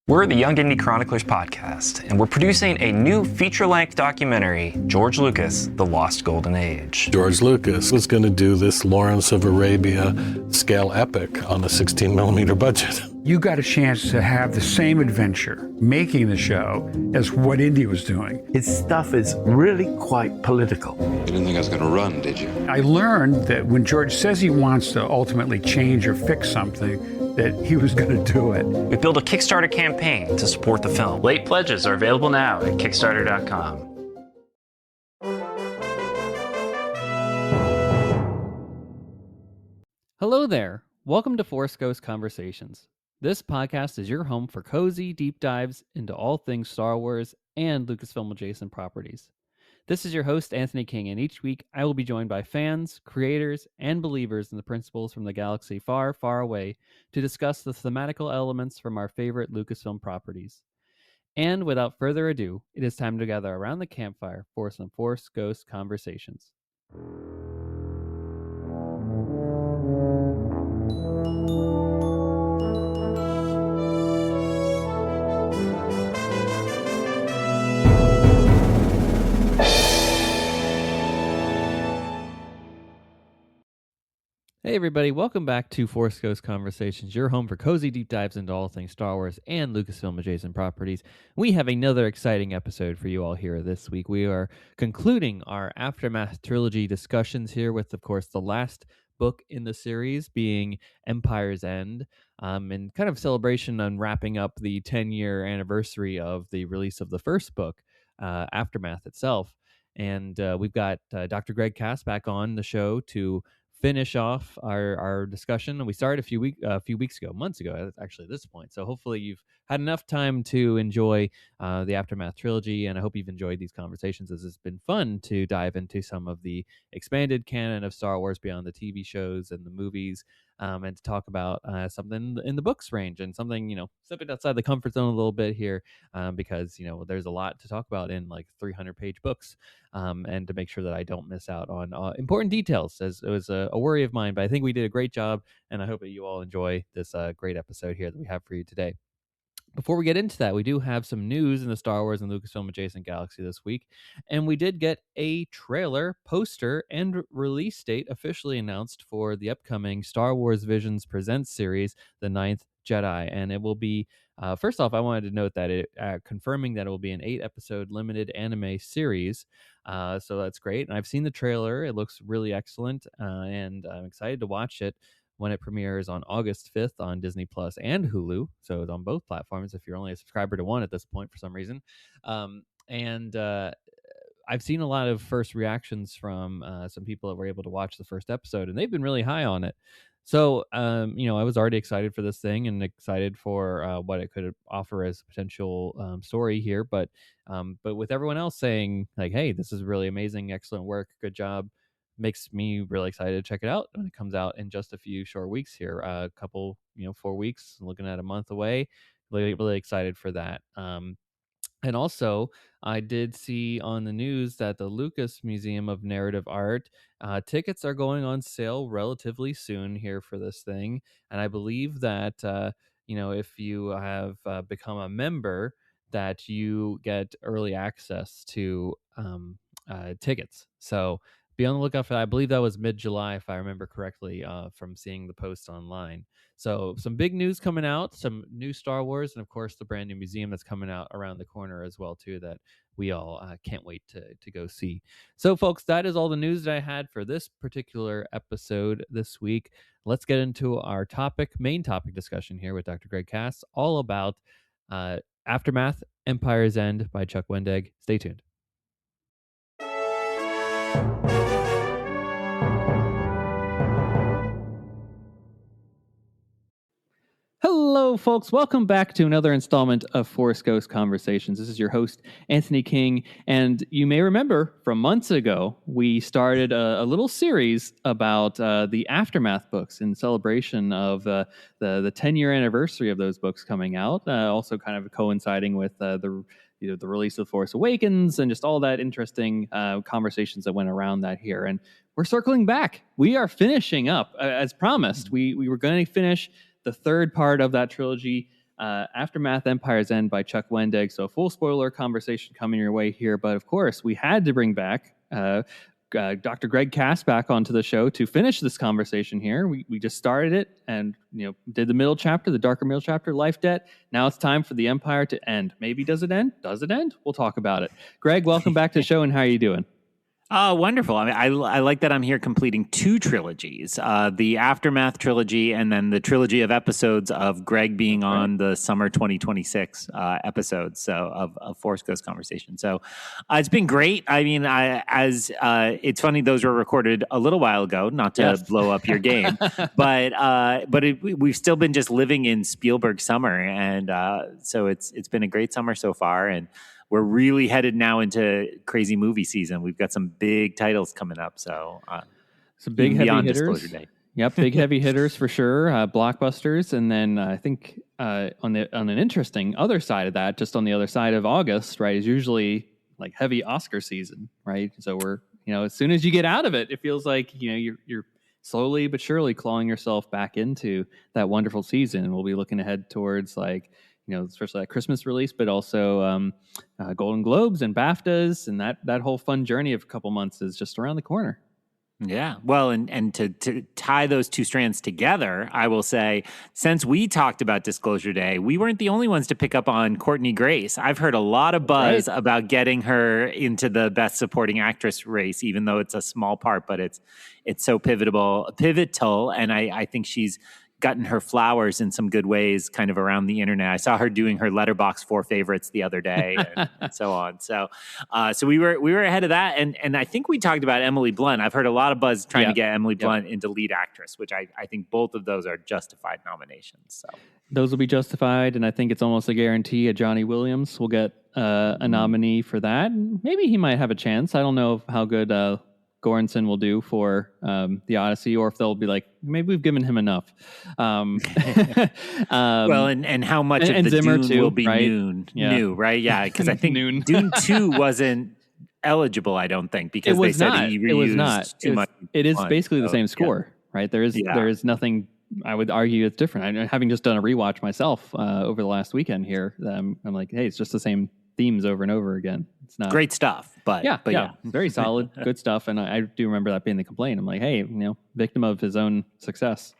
We're the Young Indie Chroniclers podcast, and we're producing a new feature-length documentary, George Lucas, The Lost Golden Age. George Lucas was going to do this Lawrence of Arabia scale epic on a 16-millimeter budget. You got a chance to have the same adventure making the show as what Indy was doing. His stuff is really quite political. You didn't think I was going to run, did you? I learned that when George says he wants to ultimately change or fix something, that he was going to do it. We built a Kickstarter campaign to support the film. Late pledges are available now at Kickstarter.com. Hello there. Welcome to Force Ghost Conversations. This podcast is your home for cozy deep dives into all things Star Wars and Lucasfilm adjacent properties. This is your host, Anthony King, and each week I will be joined by fans, creators, and believers in the principles from the galaxy far, far away to discuss the thematical elements from our favorite Lucasfilm properties. And without further ado, it is time to gather around the campfire for some Force Ghost Conversations. Hey everybody, welcome back to Force Ghost Conversations, your home for cozy deep dives into all things Star Wars and Lucasfilm adjacent properties. We have another exciting episode for you all here this week. We are concluding our Aftermath Trilogy discussions here with, of course, the last book in the series being Empire's End, and kind of celebration on wrapping up the 10-year anniversary of the release of the first book, Aftermath itself. And we've got Dr. Greg Cass back on the show to finish off our discussion. We started a few weeks ago, months ago, actually, at this point. So hopefully you've had enough time to enjoy the Aftermath Trilogy, and I hope you've enjoyed these conversations, as it's been fun to dive into some of the expanded canon of Star Wars beyond the TV shows and the movies, and to talk about something in the books range and something, stepping outside the comfort zone a little bit here, because, there's a lot to talk about in like 300-page books, and to make sure that I don't miss out on important details, as it was a worry of mine. But I think we did a great job, and I hope that you all enjoy this great episode here that we have for you today. Before we get into that, we do have some news in the Star Wars and Lucasfilm adjacent galaxy this week, and we did get a trailer, poster, and release date officially announced for the upcoming Star Wars Visions Presents series, The Ninth Jedi, and it will be, first off, I wanted to note that it confirming that it will be an 8-episode limited anime series, so that's great, and I've seen the trailer. It looks really excellent, and I'm excited to watch it when it premieres on August 5th on Disney Plus and Hulu. So it's on both platforms if you're only a subscriber to one at this point for some reason. And I've seen a lot of first reactions from some people that were able to watch the first episode, and they've been really high on it. So, I was already excited for this thing and excited for what it could offer as potential story here. But with everyone else saying, like, hey, this is really amazing, excellent work, good job, makes me really excited to check it out when it comes out in just a few short weeks here. A couple, 4 weeks, looking at a month away. Really excited for that. And also, I did see on the news that the Lucas Museum of Narrative Art tickets are going on sale relatively soon here for this thing. And I believe that, if you have become a member, that you get early access to tickets. So be on the lookout for that. I believe that was mid-July, if I remember correctly, from seeing the post online. So some big news coming out, some new Star Wars, and of course the brand new museum that's coming out around the corner as well, too, that we all can't wait to go see. So, folks, that is all the news that I had for this particular episode this week. Let's get into our main topic discussion here with Dr. Greg Cass, all about Aftermath, Empire's End by Chuck Wendig. Stay tuned. Hello, folks. Welcome back to another installment of Force Ghost Conversations. This is your host, Anthony King, and you may remember from months ago, we started a little series about the Aftermath books in celebration of the 10-year anniversary of those books coming out, also kind of coinciding with the release of Force Awakens and just all that interesting conversations that went around that here. And we're circling back. We are finishing up, as promised. We were going to finish the third part of that trilogy Aftermath Empire's End by Chuck Wendig. So, full spoiler conversation coming your way here. But of course, we had to bring back Dr. Greg Cass back onto the show to finish this conversation here. We just started it and did the middle chapter, the darker middle chapter, Life Debt. Now it's time for the Empire to end. Maybe does it end? Does it end? We'll talk about it. Greg, welcome back to the show, and how are you doing? Oh, wonderful. I mean, I like that I'm here completing 2 trilogies, the Aftermath trilogy and then the trilogy of episodes of Greg being on the summer 2026 episodes of Force Ghost Conversation. So it's been great. I mean, it's funny, those were recorded a little while ago, not to blow up your game, but we've still been just living in Spielberg summer. And so it's been a great summer so far. And we're really headed now into crazy movie season. We've got some big titles coming up. So some big heavy hitters. Yep, big heavy hitters for sure. Blockbusters, and then I think on an interesting other side of that, just on the other side of August, right, is usually like heavy Oscar season, right? So we're as soon as you get out of it, it feels like you're slowly but surely clawing yourself back into that wonderful season. And we'll be looking ahead towards especially that Christmas release, but also Golden Globes and BAFTAs, and that whole fun journey of a couple months is just around the corner. Yeah. Well, and to tie those 2 strands together, I will say, since we talked about Disclosure Day, we weren't the only ones to pick up on Courtney Grace. I've heard a lot of buzz about getting her into the Best Supporting Actress race, even though it's a small part, but it's so pivotal. And I think she's gotten her flowers in some good ways kind of around the internet. I saw her doing her Letterboxd 4 favorites the other day and so on. So we were ahead of that. And I think we talked about Emily Blunt. I've heard a lot of buzz trying to get Emily Blunt into lead actress, which I think both of those are justified nominations. So those will be justified. And I think it's almost a guarantee Johnny Williams will get a nominee for that. Maybe he might have a chance. I don't know how good Goranson will do for the Odyssey, or if they'll be like, maybe we've given him enough. Well, and how much of the Zimmer Dune too, will be right? new, right? Yeah, because I think Dune 2 wasn't eligible, I don't think, because they said he reused too much. It is basically the same score, right? There is nothing. I would argue it's different. Having just done a rewatch myself over the last weekend here, I'm like, hey, it's just the same themes over and over again. It's not great stuff, but very solid, good stuff. And I do remember that being the complaint. I'm like, hey, victim of his own success.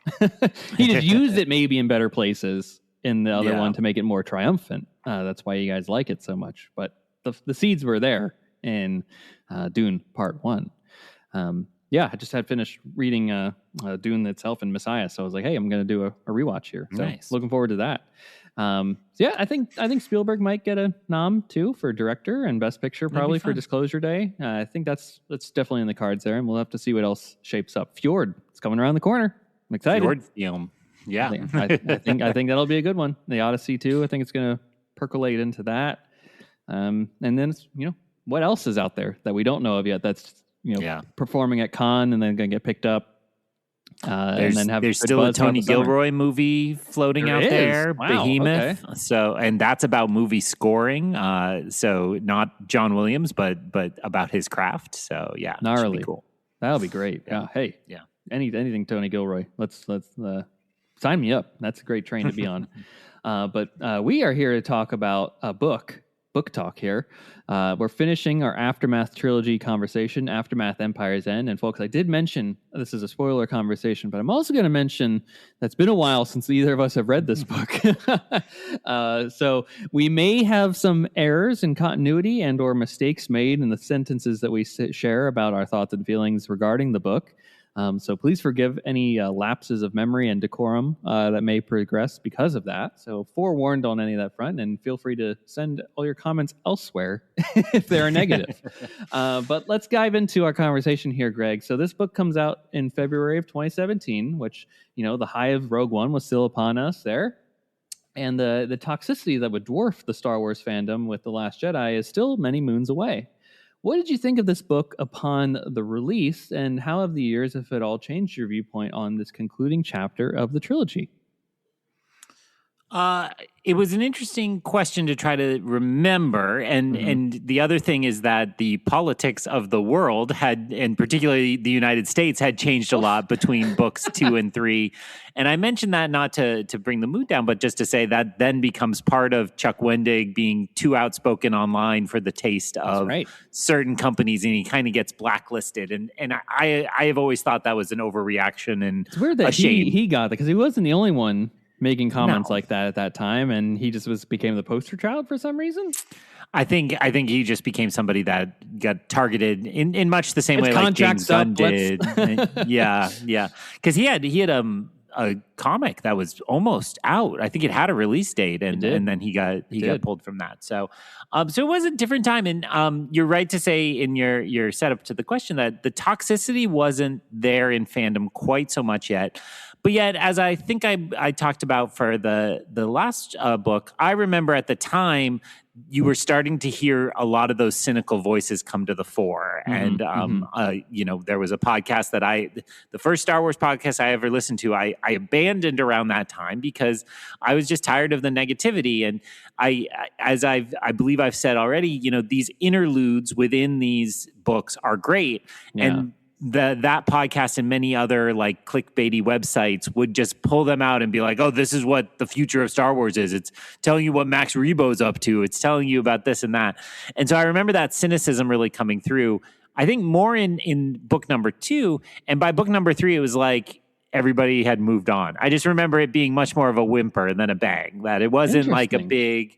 He just used it maybe in better places in the other one to make it more triumphant. That's why you guys like it so much. But the seeds were there in Dune Part 1. I just had finished reading Dune itself and Messiah, so I was like, hey, I'm going to do a rewatch here. So looking forward to that. I think Spielberg might get a nom too for director and best picture, probably for Disclosure Day. I think that's definitely in the cards there, and we'll have to see what else shapes up. Fjord, it's coming around the corner. I'm excited. Fjord film, yeah. I think that'll be a good one. The Odyssey too. I think it's going to percolate into that. And then what else is out there that we don't know of yet? That's performing at Cannes and then going to get picked up. There's still a Tony Gilroy movie floating out there, Behemoth. Okay. So, and that's about movie scoring. So not John Williams, but about his craft. So gnarly, be cool. That'll be great. Anything Tony Gilroy. Let's sign me up. That's a great train to be on. But we are here to talk about a book talk here. We're finishing our Aftermath trilogy conversation, Aftermath Empire's End. And folks, I did mention this is a spoiler conversation, but I'm also going to mention that's been a while since either of us have read this book. So we may have some errors in continuity and or mistakes made in the sentences that we share about our thoughts and feelings regarding the book. So please forgive any lapses of memory and decorum that may progress because of that. So forewarned on any of that front, and feel free to send all your comments elsewhere if they're negative. But let's dive into our conversation here, Greg. So this book comes out in February of 2017, which, the high of Rogue One was still upon us there. And the toxicity that would dwarf the Star Wars fandom with The Last Jedi is still many moons away. What did you think of this book upon the release, and how have the years, if at all, changed your viewpoint on this concluding chapter of the trilogy? It was an interesting question to try to remember, and the other thing is that the politics of the world had, and particularly the United States, had changed a lot between books 2 and 3. And I mentioned that not to bring the mood down, but just to say that then becomes part of Chuck Wendig being too outspoken online for the taste of certain companies, and he kind of gets blacklisted. And I have always thought that was an overreaction and it's weird that a shame. he got that because he wasn't the only one making comments like that at that time, and he just became the poster child for some reason. I think he just became somebody that got targeted in much the same way like James contracts Gunn did. Yeah, because he had a comic that was almost out. I think it had a release date, and then he got pulled from that. So it was a different time. And you're right to say in your setup to the question that the toxicity wasn't there in fandom quite so much yet. But yet, as I think I talked about for the last book, I remember at the time you were starting to hear a lot of those cynical voices come to the fore. And, there was a podcast that the first Star Wars podcast I ever listened to, I abandoned around that time because I was just tired of the negativity. And I believe I've said already, these interludes within these books are great. Yeah. And that podcast and many other like clickbaity websites would just pull them out and be like, oh, this is what the future of Star Wars is. It's telling you what Max Rebo's up to. It's telling you about this and that. And so I remember that cynicism really coming through, I think more in book number 2. And by book number 3, it was like everybody had moved on. I just remember it being much more of a whimper than a bang, that it wasn't like a big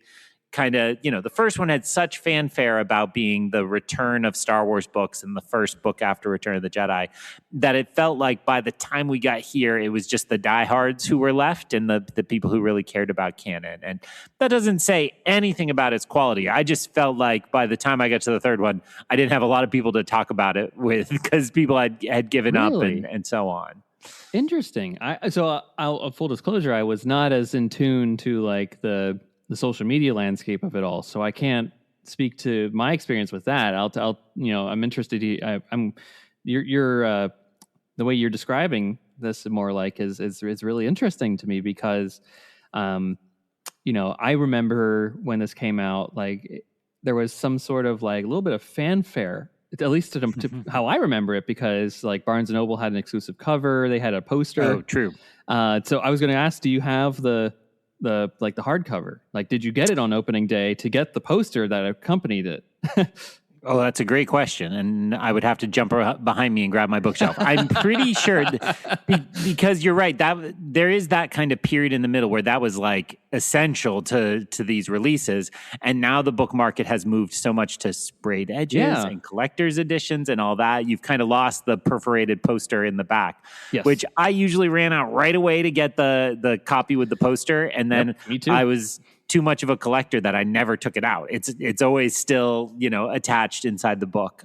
kind of, the first one had such fanfare about being the return of Star Wars books and the first book after Return of the Jedi, that it felt like by the time we got here, it was just the diehards who were left and the people who really cared about canon. And that doesn't say anything about its quality. I just felt like by the time I got to the third one, I didn't have a lot of people to talk about it with because people had given up and so on. Interesting. I'll full disclosure, I was not as in tune to like the social media landscape of it all, so I can't speak to my experience with that. I'm interested. You're the way you're describing this more like is really interesting to me because, I remember when this came out, like there was some sort of like a little bit of fanfare, at least to how I remember it, because like Barnes & Noble had an exclusive cover, they had a poster. Oh, true. So I was going to ask, do you have the hardcover? Like, did you get it on opening day to get the poster that accompanied it? Oh, that's a great question. And I would have to jump behind me and grab my bookshelf. I'm pretty sure because you're right, that there is that kind of period in the middle where that was like essential to these releases. And now the book market has moved so much to sprayed edges and collector's editions and all that. You've kind of lost the perforated poster in the back, which I usually ran out right away to get the copy with the poster. And then me too. I was too much of a collector that I never took it out. It's always still, attached inside the book.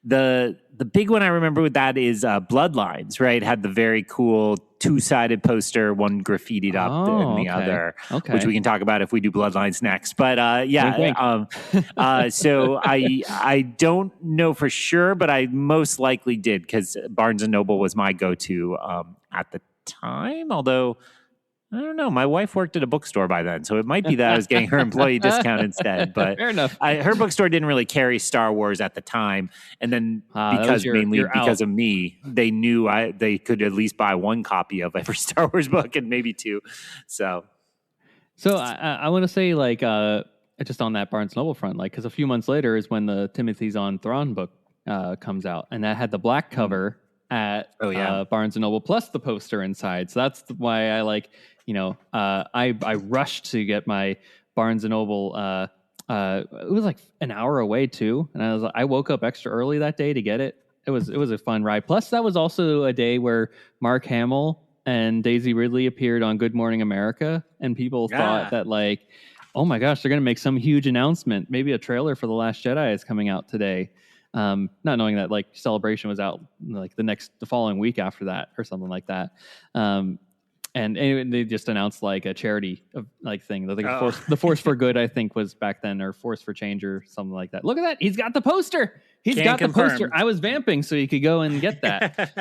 The big one I remember with that is Bloodlines, right? Had the very cool 2-sided poster, one graffitied up and the other, which we can talk about if we do Bloodlines next. But so I don't know for sure, but I most likely did because Barnes & Noble was my go-to at the time, although I don't know. My wife worked at a bookstore by then, so it might be that I was getting her employee discount instead. But fair enough. Her bookstore didn't really carry Star Wars at the time, and then because of me, they knew they could at least buy one copy of every Star Wars book and maybe 2. So I want to say like just on that Barnes Noble front, like because a few months later is when the Timothy Zahn Thrawn book comes out, and that had the black cover at Barnes & Noble plus the poster inside. So that's why I like, I rushed to get my Barnes & Noble. It was like an hour away too. And I woke up extra early that day to get it. It was a fun ride. Plus that was also a day where Mark Hamill and Daisy Ridley appeared on Good Morning America. And people thought that like, oh my gosh, they're going to make some huge announcement. Maybe a trailer for The Last Jedi is coming out today. Not knowing that like Celebration was out like the following week after that or something like that. And they just announced like a charity like thing. The Force for Good, I think, was back then, or Force for Change or something like that. Look at that. He's got the poster. He's Can't got confirm. the poster. I was vamping so you could go and get that.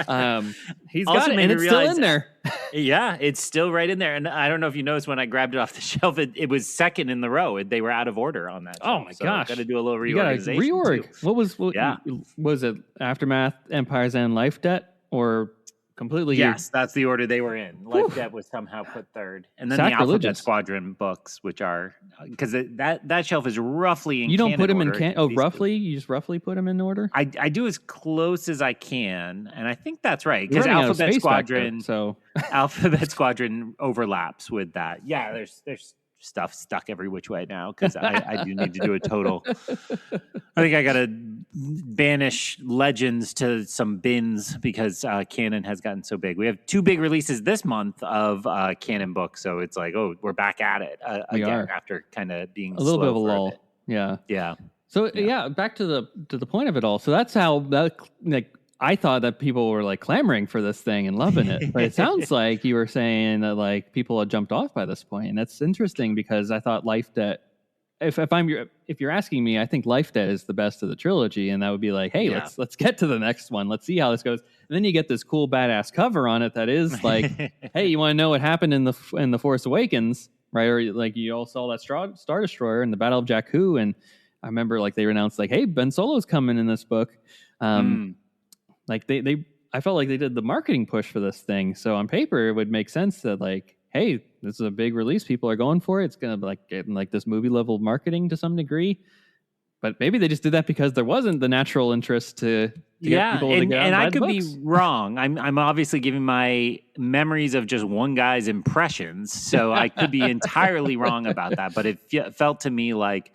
He's Also got it, made and me it's still realize- in there. Yeah, it's still right in there. And I don't know if you noticed when I grabbed it off the shelf, it was second in the row. They were out of order on that. Oh shelf. my So gosh! Got to do a little You gotta reorganization. reorg. Too. Yeah. Was it Aftermath, Empire's End, Life Debt, or completely? Yes, that's the order they were in. Life Debt was somehow put third, and then the Alphabet Sacrilegious. Squadron books, which are because that shelf is roughly in. You don't canon put them order. in can. Oh, These- roughly? You just roughly put them in order? I do as close as I can, and I think that's right You're because running out of Alphabet space back there, Squadron. so Alphabet Squadron overlaps with that. Yeah, there's stuff stuck every which way now because I do need to do a total. I think I got to banish Legends to some bins because Canon has gotten so big. We have 2 big releases this month of Canon books, so it's like, oh, we're back at it We again are. after kind of being a little bit of a slow for lull. bit. Yeah. Yeah. So yeah, back to the point of it all. So that's how that like I thought that people were like clamoring for this thing and loving it, but it sounds like you were saying that like people had jumped off by this point, and that's interesting because I thought Life Debt. If you're asking me, I think Life Debt is the best of the trilogy, and that would be like, hey, Yeah. let's get to the next one. Let's see how this goes. And then you get this cool badass cover on it that is like, hey, you want to know what happened in the Force Awakens, right? Or like you all saw that Star Destroyer in the Battle of Jakku, and I remember like they announced like, hey, Ben Solo's coming in this book. Like I felt like they did the marketing push for this thing. So on paper, it would make sense that like, hey, this is a big release. People are going for it. It's gonna be like getting like this movie level marketing to some degree. But maybe they just did that because there wasn't the natural interest to get people to get out and and I buy the could books. be wrong. I'm obviously giving my memories of just one guy's impressions, so I could be entirely wrong about that. But it felt to me like,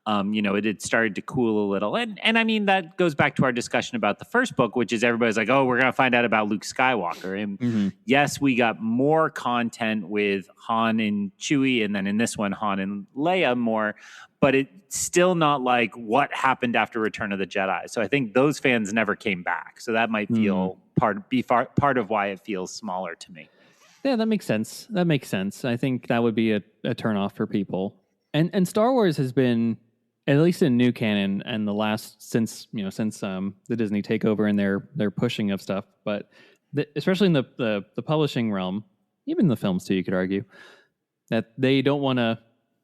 it had started to cool a little, and I mean that goes back to our discussion about the first book, which is everybody's like, oh, we're gonna find out about Luke Skywalker, and yes, we got more content with Han and Chewie, and then in this one, Han and Leia more. But it's still not like what happened after Return of the Jedi. So I think those fans never came back. So that might feel part of why it feels smaller to me. Yeah, that makes sense. I think that would be a turnoff for people. And Star Wars has been, at least in new canon, and the last since the Disney takeover and their pushing of stuff, but especially in the publishing realm, even the films too, you could argue that they don't want to.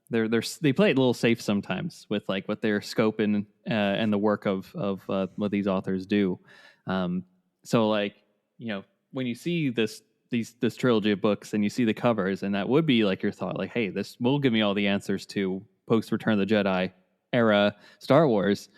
They play it a little safe sometimes with like what their scope and the work of what these authors do. So like when you see this trilogy of books and you see the covers, and that would be like your thought, like, hey, this will give me all the answers to post Return of the Jedi era Star Wars.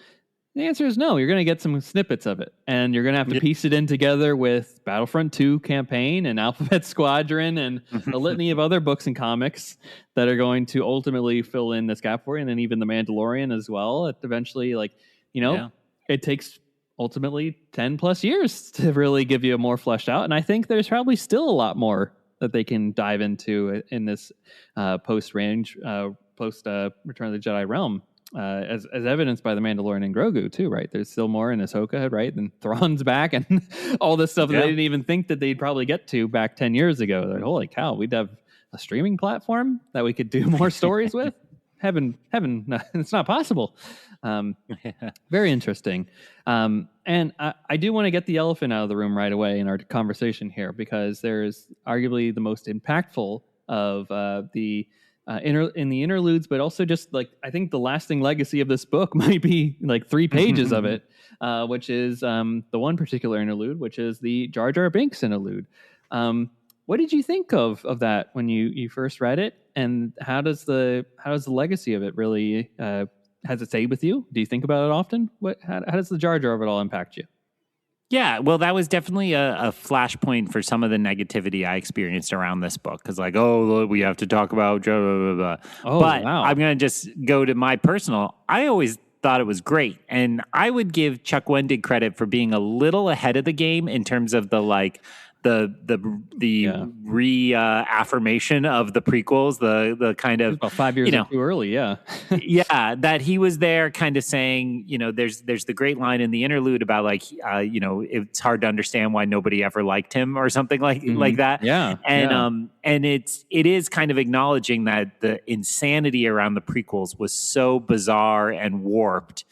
The answer is no. You're going to get some snippets of it, and you're going to have to piece it in together with Battlefront 2 campaign and Alphabet Squadron and a litany of other books and comics that are going to ultimately fill in this gap for you, and then even The Mandalorian as well. It eventually, it takes ultimately 10 plus years to really give you a more fleshed out, and I think there's probably still a lot more that they can dive into in this post Return of the Jedi realm. As evidenced by the Mandalorian and Grogu too, right? There's still more in Ahsoka, right? And Thrawn's back, and all this stuff that they didn't even think that they'd probably get to back 10 years ago. They're like, holy cow, we'd have a streaming platform that we could do more stories with. Heaven, no, it's not possible. Very interesting. And I do want to get the elephant out of the room right away in our conversation here, because there's arguably the most impactful of in the interludes, but also just like I think the lasting legacy of this book might be like 3 pages of it, which is the one particular interlude, which is the Jar Jar Binks interlude. What did you think of that when you first read it, and how does the legacy of it really has it stayed with you? Do you think about it often? How does the Jar Jar of it all impact you? Yeah, well, that was definitely a flashpoint for some of the negativity I experienced around this book. Because like, oh, look, we have to talk about blah, blah, blah. Oh, but wow. I'm going to just go to my personal. I always thought it was great. And I would give Chuck Wendig credit for being a little ahead of the game in terms of the reaffirmation of the prequels, the kind of about 5 years too early, yeah. yeah, that he was there kind of saying, there's the great line in the interlude about like, it's hard to understand why nobody ever liked him or something like that. Yeah. And it is kind of acknowledging that the insanity around the prequels was so bizarre and warped.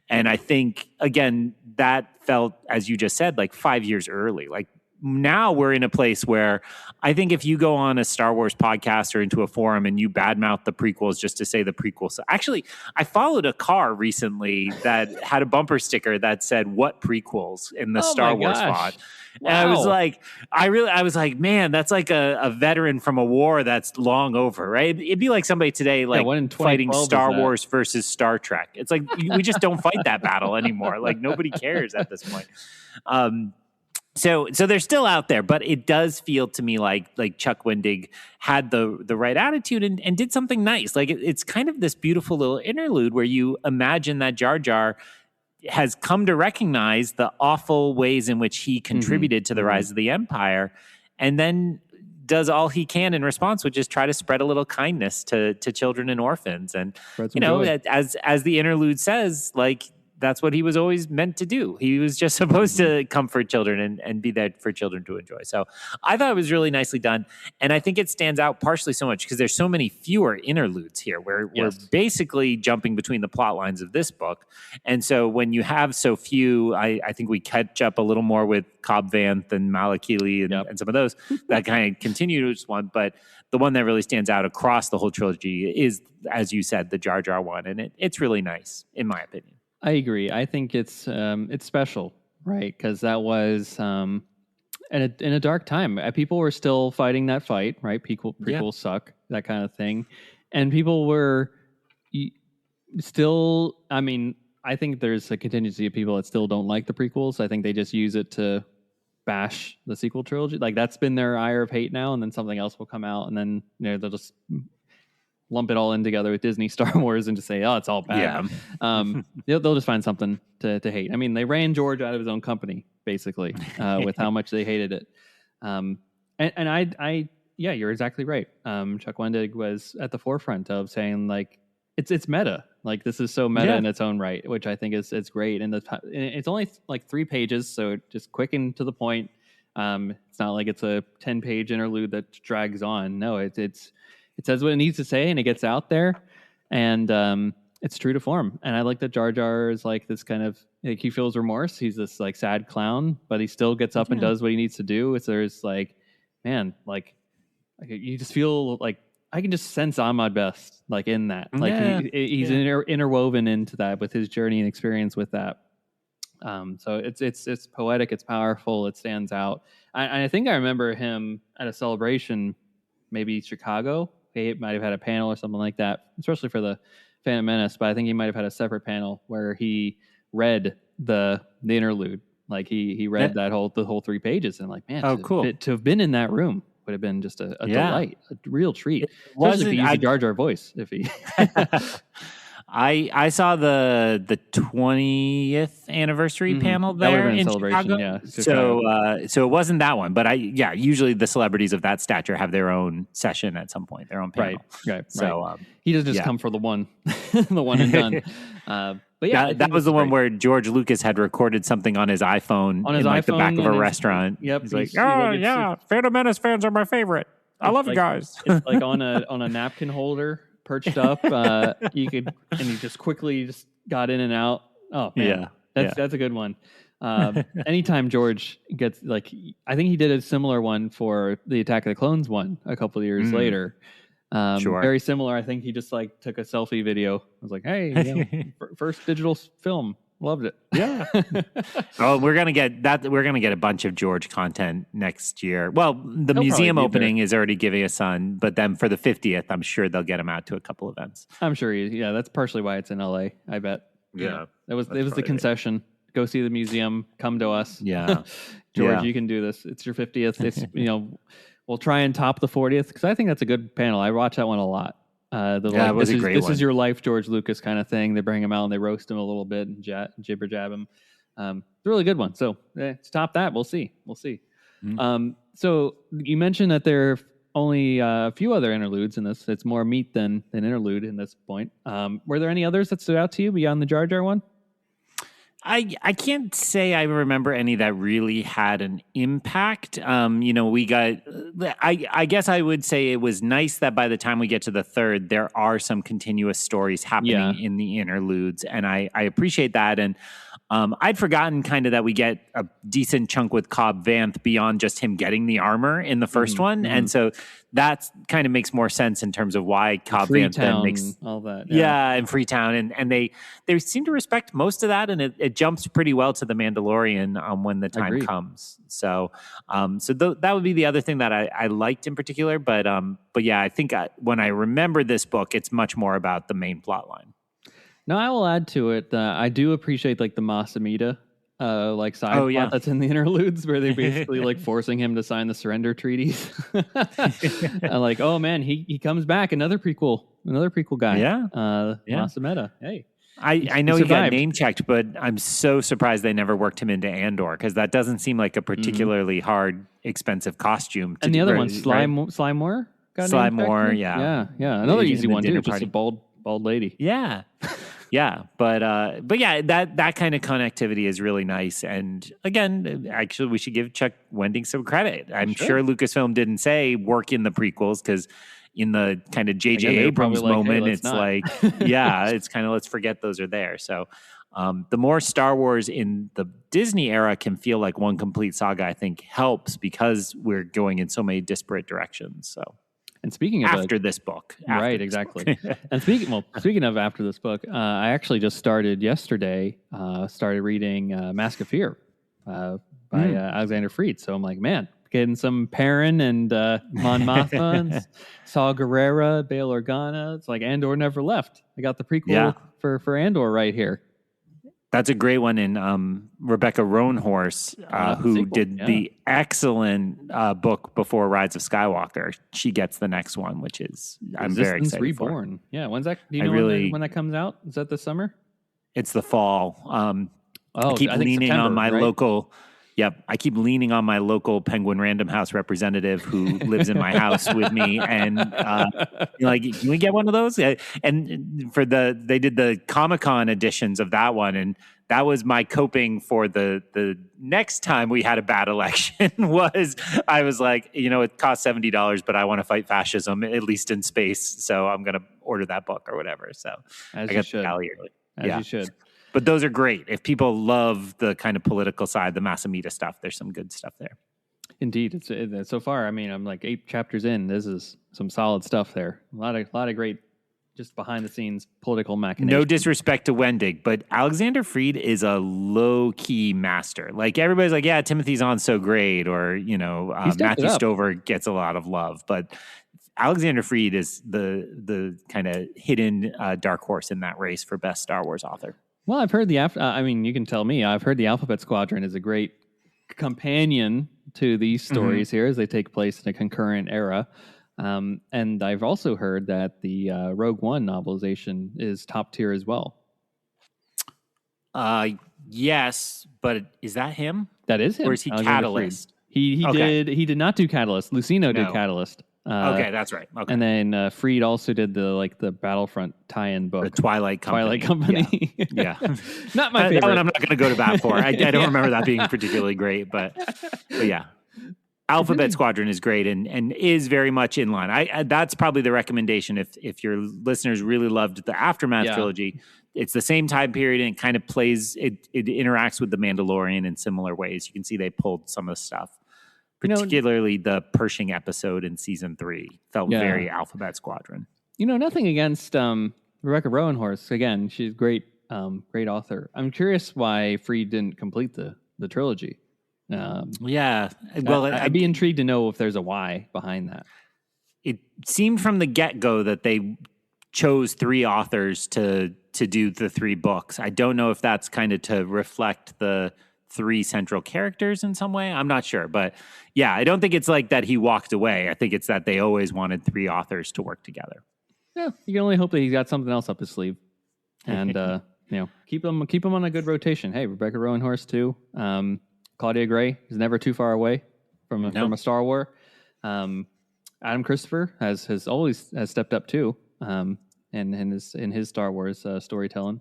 And I think, again, that felt, as you just said, like 5 years early. Like now we're in a place where I think if you go on a Star Wars podcast or into a forum and you badmouth the prequels just to say the prequels. Actually, I followed a car recently that had a bumper sticker that said "What prequels?" in the Star Wars font. Wow. And I was like, I was like, man, that's like a veteran from a war that's long over, right? It'd be like somebody today, like fighting Star Wars versus Star Trek. It's like we just don't fight that battle anymore. Like nobody cares at this point. So they're still out there, but it does feel to me like Chuck Wendig had the right attitude and did something nice. Like it's kind of this beautiful little interlude where you imagine that Jar Jar has come to recognize the awful ways in which he contributed to the rise of the Empire, and then does all he can in response, which is try to spread a little kindness to children and orphans. And as the interlude says, like, that's what he was always meant to do. He was just supposed to comfort children and be there for children to enjoy. So I thought it was really nicely done. And I think it stands out partially so much because there's so many fewer interludes here where we're basically jumping between the plot lines of this book. And so when you have so few, I think we catch up a little more with Cobb Vanth and Malakili and some of those that kind of continue to one. But the one that really stands out across the whole trilogy is, as you said, the Jar Jar one. And it's really nice, in my opinion. I agree. I think it's special, right? Because that was in a dark time. People were still fighting that fight, right? Prequels suck, that kind of thing, and people were still. I mean, I think there's a contingency of people that still don't like the prequels. I think they just use it to bash the sequel trilogy. Like that's been their ire of hate now, and then something else will come out, and then they'll just lump it all in together with Disney Star Wars and just say, oh, it's all bad. Yeah. They'll just find something to hate. I mean, they ran George out of his own company, basically, with how much they hated it. Yeah, you're exactly right. Chuck Wendig was at the forefront of saying, like, it's meta. Like, this is so meta in its own right, which I think is great. And it's only like 3 pages, so just quick and to the point. It's not like it's a 10-page interlude that drags on. No, it says what it needs to say, and it gets out there, and it's true to form. And I like that Jar Jar is like this kind of, like, he feels remorse. He's this like sad clown, but he still gets up and does what he needs to do. There's like, man, like you just feel like I can just sense Ahmad Best like in that. Like he's interwoven into that with his journey and experience with that. So it's poetic, it's powerful, it stands out. I think I remember him at a celebration, maybe Chicago. He might have had a panel or something like that, especially for the Phantom Menace. But I think he might have had a separate panel where he read the interlude. Like he read the whole 3 pages, and I'm like, man, cool. To have been in that room would have been just a delight, a real treat. Especially if he used a Jar Jar voice. If he, I saw the 20th anniversary panel there in Chicago. Yeah, so it wasn't that one, but usually the celebrities of that stature have their own session at some point, their own panel. Right. So he doesn't just come for the one, the one and done. But yeah, that was the one where George Lucas had recorded something on his iPhone in the back of a restaurant. Yep. He's like, Phantom Menace fans are my favorite. I love you guys. It's like on a napkin holder. Perched up, you just quickly got in and out. Oh man, that's a good one. Anytime George gets I think he did a similar one for the Attack of the Clones one a couple of years later. Very similar. I think he just took a selfie video. I was like, hey, first digital film. Loved it. Yeah. We're gonna get that. We're gonna get a bunch of George content next year. Well, the museum opening is already giving us on, but then for the 50th, I'm sure they'll get him out to a couple events. I'm sure. That's partially why it's in LA. I bet. Yeah. It was the concession. Go see the museum. Come to us. Yeah. George, you can do this. It's your 50th. It's we'll try and top the 40th because I think that's a good panel. I watch that one a lot. It was a great one. This is your life, George Lucas kind of thing. They bring him out and they roast him a little bit and jibber jab him. It's a really good one. So to top that, we'll see. So you mentioned that there are only a few other interludes in this. It's more meat than interlude in this point. Were there any others that stood out to you beyond the Jar Jar one? I can't say I remember any that really had an impact. We got. I guess I would say it was nice that by the time we get to the third, there are some continuous stories happening in the interludes, and I appreciate that. And I'd forgotten kind of that we get a decent chunk with Cobb Vanth beyond just him getting the armor in the first one, and so that kind of makes more sense in terms of why Cobb Vanth then makes all that. And Freetown, and they seem to respect most of that, and it jumps pretty well to the Mandalorian when the time comes. So that would be the other thing that I liked in particular. But yeah, I think when I remember this book, it's much more about the main plot line. No, I will add to it. I do appreciate like the Masamita side plot that's in the interludes where they basically like forcing him to sign the surrender treaties. Like, oh man, he comes back. Another prequel guy. Masamita. Hey. I know he got name checked, but I'm so surprised they never worked him into Andor because that doesn't seem like a particularly hard, expensive costume. And the other one, Slymore? Yeah. Another easy one too, just a bald lady. Yeah. Yeah, but yeah, that kind of connectivity is really nice. And again, actually, we should give Chuck Wendig some credit. I'm sure Lucasfilm didn't say work in the prequels because in the kind of J.J. Abrams moment, it's like, it's kind of let's forget those are there. So the more Star Wars in the Disney era can feel like one complete saga, I think helps because we're going in so many disparate directions. So. And speaking of after this book, exactly. And speaking of after this book, I actually just started yesterday. Started reading Mask of Fear by Alexander Freed. So I'm like, man, getting some Perrin and Mon Mothma, and Saw Gerrera, Bail Organa. It's like Andor never left. I got the prequel for Andor right here. That's a great one. And Rebecca Roanhorse, who did the excellent book before Rise of Skywalker, she gets the next one, which is I'm very excited Reborn. for. Yeah, when's that? Do you know when that comes out? Is that this summer? It's the fall. I keep I think leaning September, on my right? local. Yep, I keep leaning on my local Penguin Random House representative who lives in my house with me, and like, can we get one of those? And they did the Comic-Con editions of that one, and that was my coping for the next time we had a bad election. I was like, it costs $70, but I want to fight fascism at least in space, so I'm going to order that book or whatever. So I got the Galley early. You should. But those are great. If people love the kind of political side, the Masamita stuff, there's some good stuff there. Indeed. It's so far, I mean, I'm like 8 chapters in. This is some solid stuff there. A lot of great, just behind the scenes political machinations. No disrespect to Wendig, but Alexander Freed is a low-key master. Like, everybody's like, yeah, Timothy Zahn's so great, or, Matthew Stover gets a lot of love. But Alexander Freed is the kind of hidden dark horse in that race for best Star Wars author. Well, I've heard you can tell me, I've heard the Alphabet Squadron is a great companion to these stories here as they take place in a concurrent era. And I've also heard that the Rogue One novelization is top tier as well. Yes, but is that him? That is him. Or is he Catalyst? He did not do Catalyst. Lucino did Catalyst. Okay, that's right. Okay. And then Freed also did the Battlefront tie-in book. The Twilight Company. Yeah. Not my favorite. That one I'm not going to go to bat for. I don't remember that being particularly great, but yeah. Alphabet Squadron is great and is very much in line. I that's probably the recommendation if your listeners really loved the Aftermath trilogy. It's the same time period and it kind of plays, it interacts with The Mandalorian in similar ways. You can see they pulled some of the stuff. Particularly the Pershing episode in season 3 felt very Alphabet Squadron. Nothing against Rebecca Roanhorse. Again, she's great author. I'm curious why Freed didn't complete the trilogy. Well, I'd be intrigued to know if there's a why behind that. It seemed from the get-go that they chose 3 authors to do the 3 books. I don't know if that's kind of to reflect the 3 central characters in some way. I'm not sure. But yeah, I don't think it's like that he walked away. I think it's that they always wanted 3 authors to work together. Yeah, you can only hope that he's got something else up his sleeve. And, keep him on a good rotation. Hey, Rebecca Roanhorse too. Claudia Gray is never too far away from a Star Wars. Adam Christopher has stepped up too, in his Star Wars storytelling.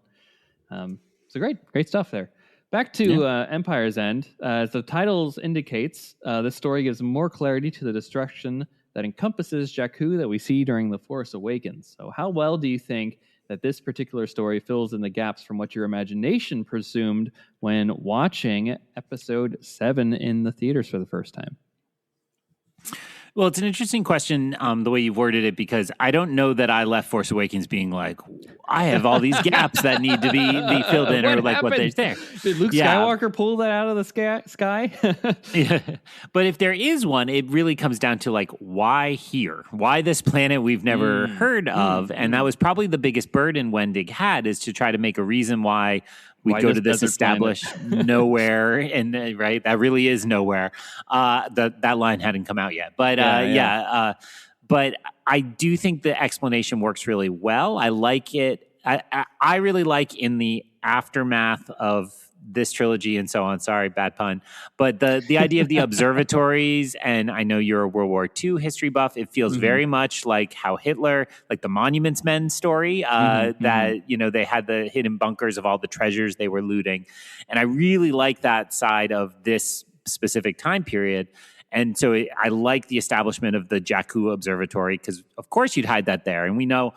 So great stuff there. Back to Empire's End. As the titles indicates, this story gives more clarity to the destruction that encompasses Jakku that we see during The Force Awakens. So how well do you think that this particular story fills in the gaps from what your imagination presumed when watching Episode 7 in the theaters for the first time? Well, it's an interesting question, the way you've worded it, because I don't know that I left Force Awakens being like, I have all these gaps that need to be filled in, or like what there's there. Did Luke Skywalker pull that out of the sky? Yeah. But if there is one, it really comes down to like, why here? Why this planet we've never heard of? And that was probably the biggest burden Wendig had, is to try to make a reason why we go to this established nowhere, and right, that really is nowhere. That line hadn't come out yet, but but I do think the explanation works really well. I like it. I really like in the aftermath of this trilogy and so on. Sorry, bad pun. But the idea of the observatories, and I know you're a World War II history buff, it feels very much like how Hitler, like the Monuments Men story, that, you know, they had the hidden bunkers of all the treasures they were looting. And I really like that side of this specific time period. And so I like the establishment of the Jakku Observatory, because of course you'd hide that there. And we know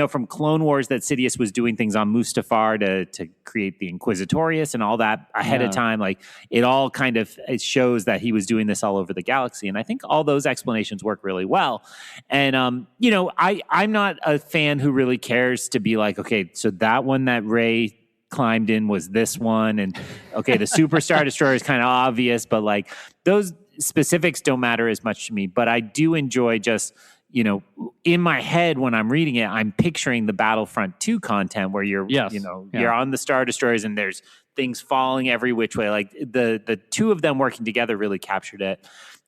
from Clone Wars that Sidious was doing things on Mustafar to create the Inquisitorius and all that ahead of time. Like, it all kind of, it shows that he was doing this all over the galaxy. And I think all those explanations work really well. And, you know, I'm not a fan who really cares to be like, okay, so that one that Rey climbed in was this one. And okay, the Super Star Destroyer is kind of obvious, but like those specifics don't matter as much to me. But I do enjoy just, you know, in my head when I'm reading it, I'm picturing the Battlefront 2 content where you're on the Star Destroyers and there's things falling every which way. Like the two of them working together really captured it.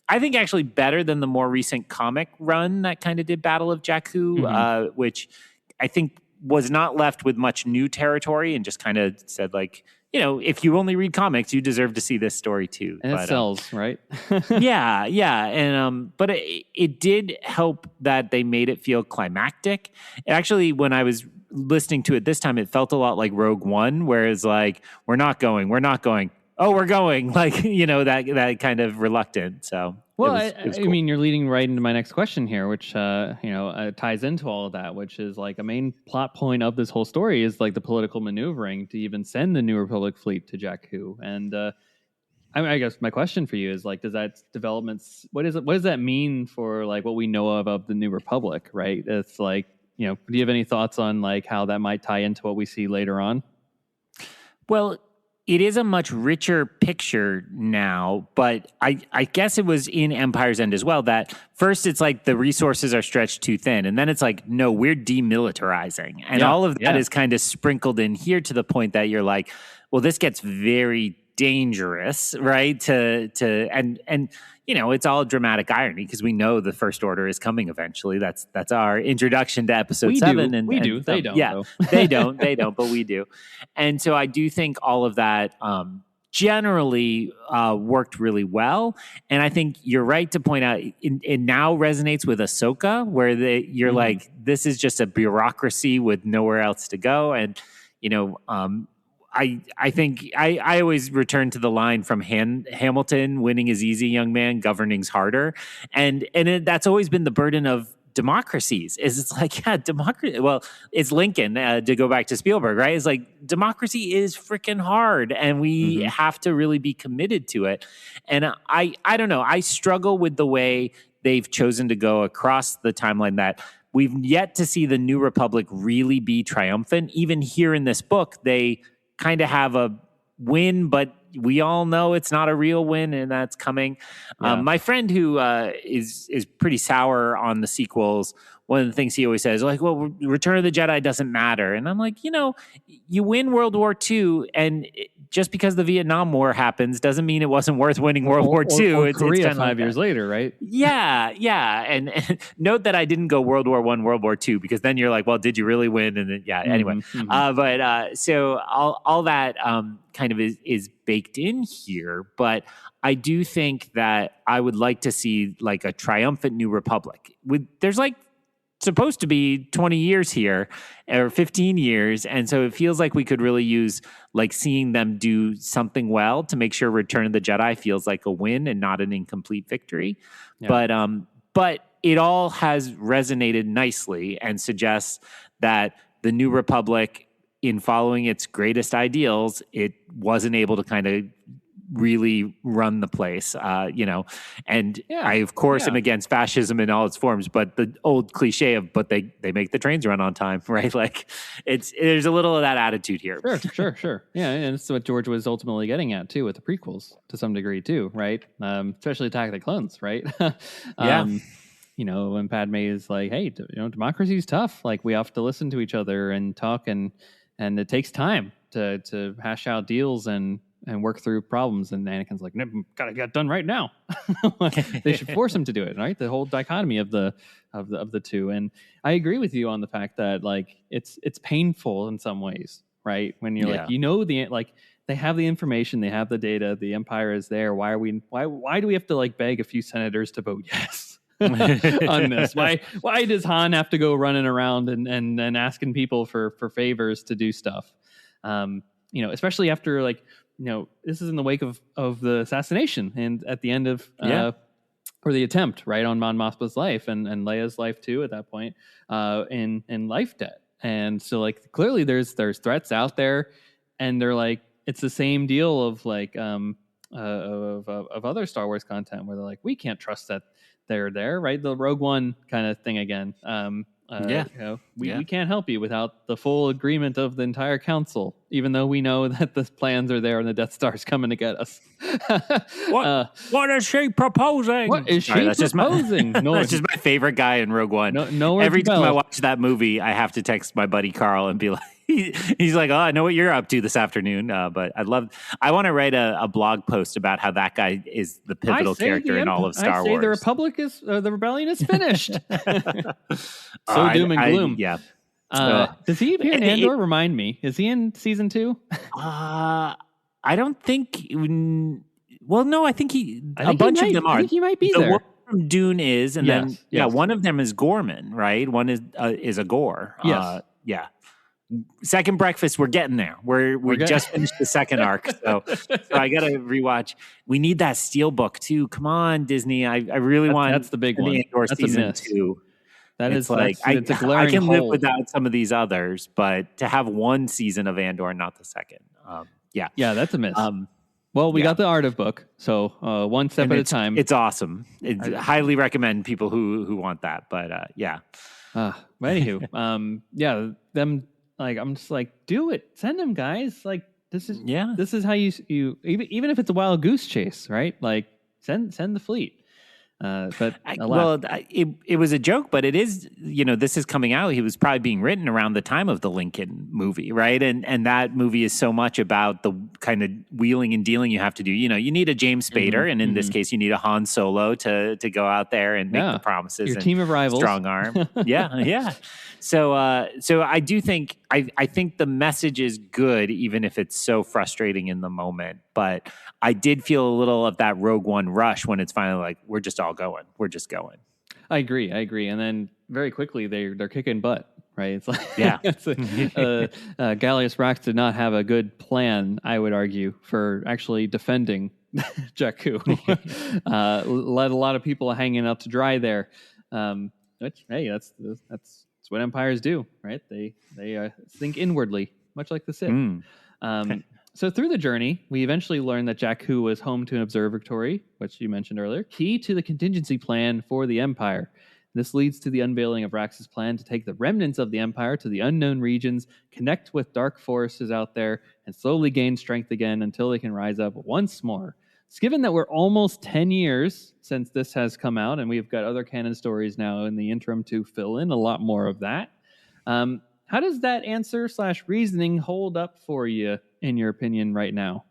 I think actually better than the more recent comic run that kind of did Battle of Jakku, which I think was not left with much new territory and just kind of said like, you know, if you only read comics, you deserve to see this story too. And it sells, right? yeah. And but it did help that they made it feel climactic. Actually, when I was listening to it this time, it felt a lot like Rogue One, whereas like we're not going. Oh, we're going. Like, you know, that kind of reluctant. So well, it was cool. I mean, you're leading right into my next question here, which ties into all of that, which is like a main plot point of this whole story is like the political maneuvering to even send the New Republic fleet to Jakku. And I guess my question for you is like, does that developments? What does that mean for like what we know of the New Republic? Right? It's like, you know, do you have any thoughts on like how that might tie into what we see later on? Well, it is a much richer picture now, but I guess it was in Empire's End as well that first it's like the resources are stretched too thin, and then it's like, no, we're demilitarizing. And all of that is kind of sprinkled in here to the point that you're like, well, this gets very dangerous, right? And you know, it's all dramatic irony because we know the First Order is coming eventually. That's our introduction to Episode 7. And they don't. Yeah, they don't, but we do. And so I do think all of that generally worked really well. And I think you're right to point out it now resonates with Ahsoka, where you're like, this is just a bureaucracy with nowhere else to go. And, you know, I think I always return to the line from Hamilton, winning is easy, young man, governing's harder. And that's always been the burden of democracies is it's like, yeah, democracy. Well, it's Lincoln to go back to Spielberg, right? It's like democracy is freaking hard and we have to really be committed to it. And I don't know. I struggle with the way they've chosen to go across the timeline that we've yet to see the New Republic really be triumphant. Even here in this book, they kind of have a win, but we all know it's not a real win, and that's coming. My friend who is pretty sour on the sequels one of the things he always says, like, well, Return of the Jedi doesn't matter. And I'm like, you win World War II, and just because the Vietnam War happens doesn't mean it wasn't worth winning World War II. Or it's Korea kinda 5 years later, right? Yeah. And note that I didn't go World War I, World War II, because then you're like, well, did you really win? And then, anyway. So all that kind of is baked in here. But I do think that I would like to see like a triumphant New Republic. There's like supposed to be 20 years here or 15 years. And so it feels like we could really use like seeing them do something well to make sure Return of the Jedi feels like a win and not an incomplete victory. Yeah. But it all has resonated nicely and suggests that the New Republic, in following its greatest ideals, it wasn't able to kind of really run the place, and I of course am against fascism in all its forms, but the old cliche of but they make the trains run on time, right? Like there's a little of that attitude here. Sure. Yeah, and it's what George was ultimately getting at too with the prequels to some degree too, right? Especially Attack of the Clones, right? When Padme is like, hey, democracy is tough, like we have to listen to each other and talk, and it takes time to hash out deals and work through problems. And Anakin's like, gotta get done right now. They should force him to do it, right? The whole dichotomy of the two. And I agree with you on the fact that like it's painful in some ways, right? When you're like, they have the information, they have the data, the Empire is there. Why do we have to like beg a few senators to vote yes on this? Why does Han have to go running around and asking people for favors to do stuff? Especially after like, this is in the wake of the assassination and at the end of or the attempt, right, on Mon Mothma's life and Leia's life too at that point, in life debt. And so like clearly there's threats out there, and they're like it's the same deal of like of other Star Wars content where they're like, we can't trust that they're there, right? The Rogue One kind of thing again. We can't help you without the full agreement of the entire council, even though we know that the plans are there and the Death Star's coming to get us. What is she proposing? What is she proposing? That's just my favorite guy in Rogue One. Every time I watch that movie, I have to text my buddy Carl and be like, he's like, oh, I know what you're up to this afternoon. But I want to write a blog post about how that guy is the pivotal character in all of Star Wars. The Republic the rebellion is finished. Doom and gloom. Does he appear in Andor? Remind me. Is he in season 2? I don't think. Well, no, I think a bunch of them are. I think he might be the there. One from Dune is, and then one of them is Gorman, right? One is a Gore. Yes. Second Breakfast, we're getting there. We just finished the second arc, so I got to rewatch. We need that Steelbook too. Come on, Disney! I really want. That's the big one. Andor season 2. That is like it's a glaring I can hole. live without some of these others, but to have one season of Andor, not the second. That's a miss. Well, we got the Art of Book, so one step at a time. It's awesome. I highly recommend people who want that. But anywho, them. Like I'm just like, do it. Send them, guys. Like this is how you even if it's a wild goose chase, right? Like send the fleet. It was a joke, but it is, this is coming out. He was probably being written around the time of the Lincoln movie, right? And that movie is so much about the kind of wheeling and dealing you have to do. You need a James Spader, and in this case, you need a Han Solo to go out there and make the promises. Your team of rivals, strong arm. Yeah. So I do think I think the message is good, even if it's so frustrating in the moment. But I did feel a little of that Rogue One rush when it's finally like, we're just all going. We're just going. I agree. And then very quickly they're kicking butt, right? It's like Gallius Rax did not have a good plan, I would argue, for actually defending Jakku. Let a lot of people hanging out to dry there. Which, hey, that's what empires do, right? They think inwardly, much like the Sith. So through the journey, we eventually learned that Jakku was home to an observatory, which you mentioned earlier, key to the contingency plan for the Empire. This leads to the unveiling of Rax's plan to take the remnants of the Empire to the unknown regions, connect with dark forces out there, and slowly gain strength again until they can rise up once more. given that we're almost 10 years since this has come out, and we've got other canon stories now in the interim to fill in a lot more of that. How does that answer / reasoning hold up for you, in your opinion, right now?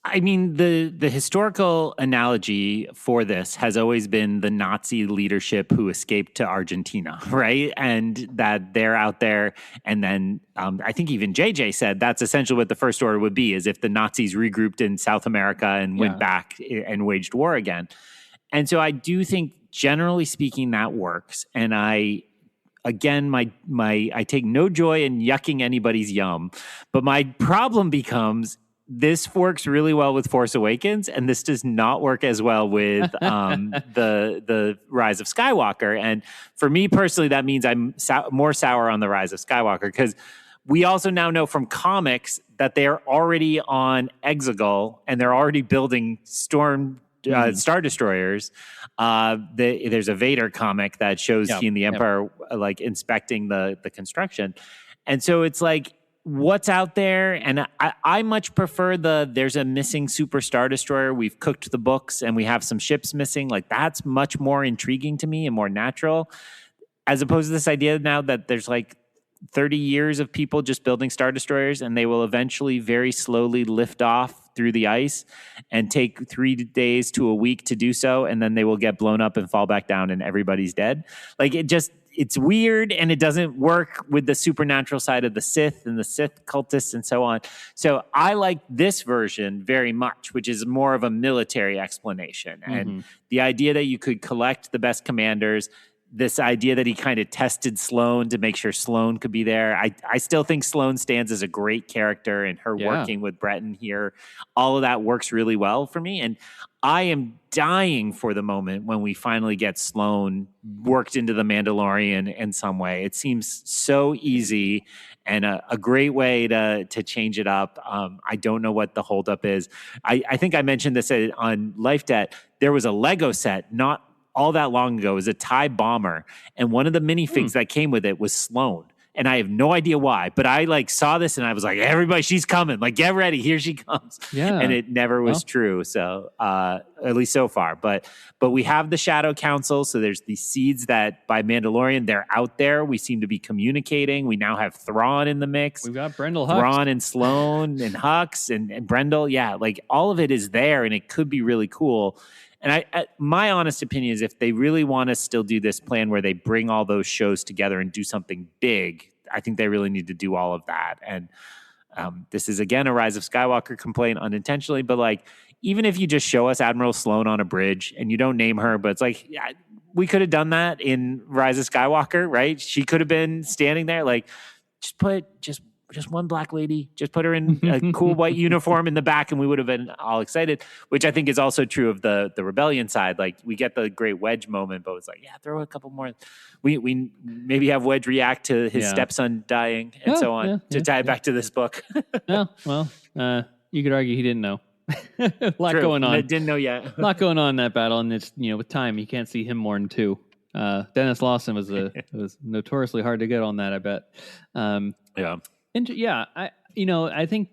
I mean, the historical analogy for this has always been the Nazi leadership who escaped to Argentina, right? And that they're out there. And then I think even JJ said that's essentially what the First Order would be, is if the Nazis regrouped in South America and went back and waged war again. And so I do think, generally speaking, that works. And I take no joy in yucking anybody's yum. But my problem becomes, this works really well with Force Awakens, and this does not work as well with the Rise of Skywalker. And for me personally, that means I'm more sour on the Rise of Skywalker, because we also now know from comics that they're already on Exegol and they're already building Star Destroyers. There's a Vader comic that shows he and the Empire like inspecting the construction. And so it's like, what's out there? And I much prefer there's a missing Super Star Destroyer. We've cooked the books and we have some ships missing. Like, that's much more intriguing to me and more natural, as opposed to this idea now that there's like 30 years of people just building Star Destroyers, and they will eventually very slowly lift off through the ice and take 3 days to a week to do so. And then they will get blown up and fall back down and everybody's dead. Like, it's weird, and it doesn't work with the supernatural side of the Sith and the Sith cultists and so on. So I like this version very much, which is more of a military explanation. And the idea that you could collect the best commanders, this idea that he kind of tested Sloane to make sure Sloane could be there. I still think Sloane stands as a great character, and her working with Breton here, all of that works really well for me. And I am dying for the moment when we finally get Sloane worked into the Mandalorian in some way. It seems so easy and a great way to change it up. I don't know what the holdup is. I think I mentioned this on Life Debt. There was a Lego set not all that long ago. It was a TIE bomber, and one of the minifigs that came with it was Sloane. And I have no idea why, but I like saw this and I was like, everybody, she's coming. Like, get ready, here she comes. Yeah. And it never was true. So at least so far. But we have the Shadow Council. So there's these seeds that by Mandalorian, they're out there. We seem to be communicating. We now have Thrawn in the mix. We've got Brendel Hux. Thrawn and Sloane and Hux and Brendel. Yeah, like all of it is there, and it could be really cool. And my honest opinion is, if they really want to still do this plan where they bring all those shows together and do something big, I think they really need to do all of that. And this is, again, a Rise of Skywalker complaint unintentionally, but like, even if you just show us Admiral Sloane on a bridge and you don't name her, but it's like, yeah, we could have done that in Rise of Skywalker, right? She could have been standing there, like, just one black lady, just put her in a cool white uniform in the back, and we would have been all excited, which I think is also true of the rebellion side. Like, we get the great Wedge moment, but it's like, yeah, throw a couple more. We maybe have Wedge react to his stepson dying and so on to tie it back to this book. Well, you could argue he didn't know. A lot True. going on. I didn't know yet. A lot going on in that battle, and it's, with time, you can't see him more than two. Dennis Lawson was notoriously hard to get on that, I bet. I think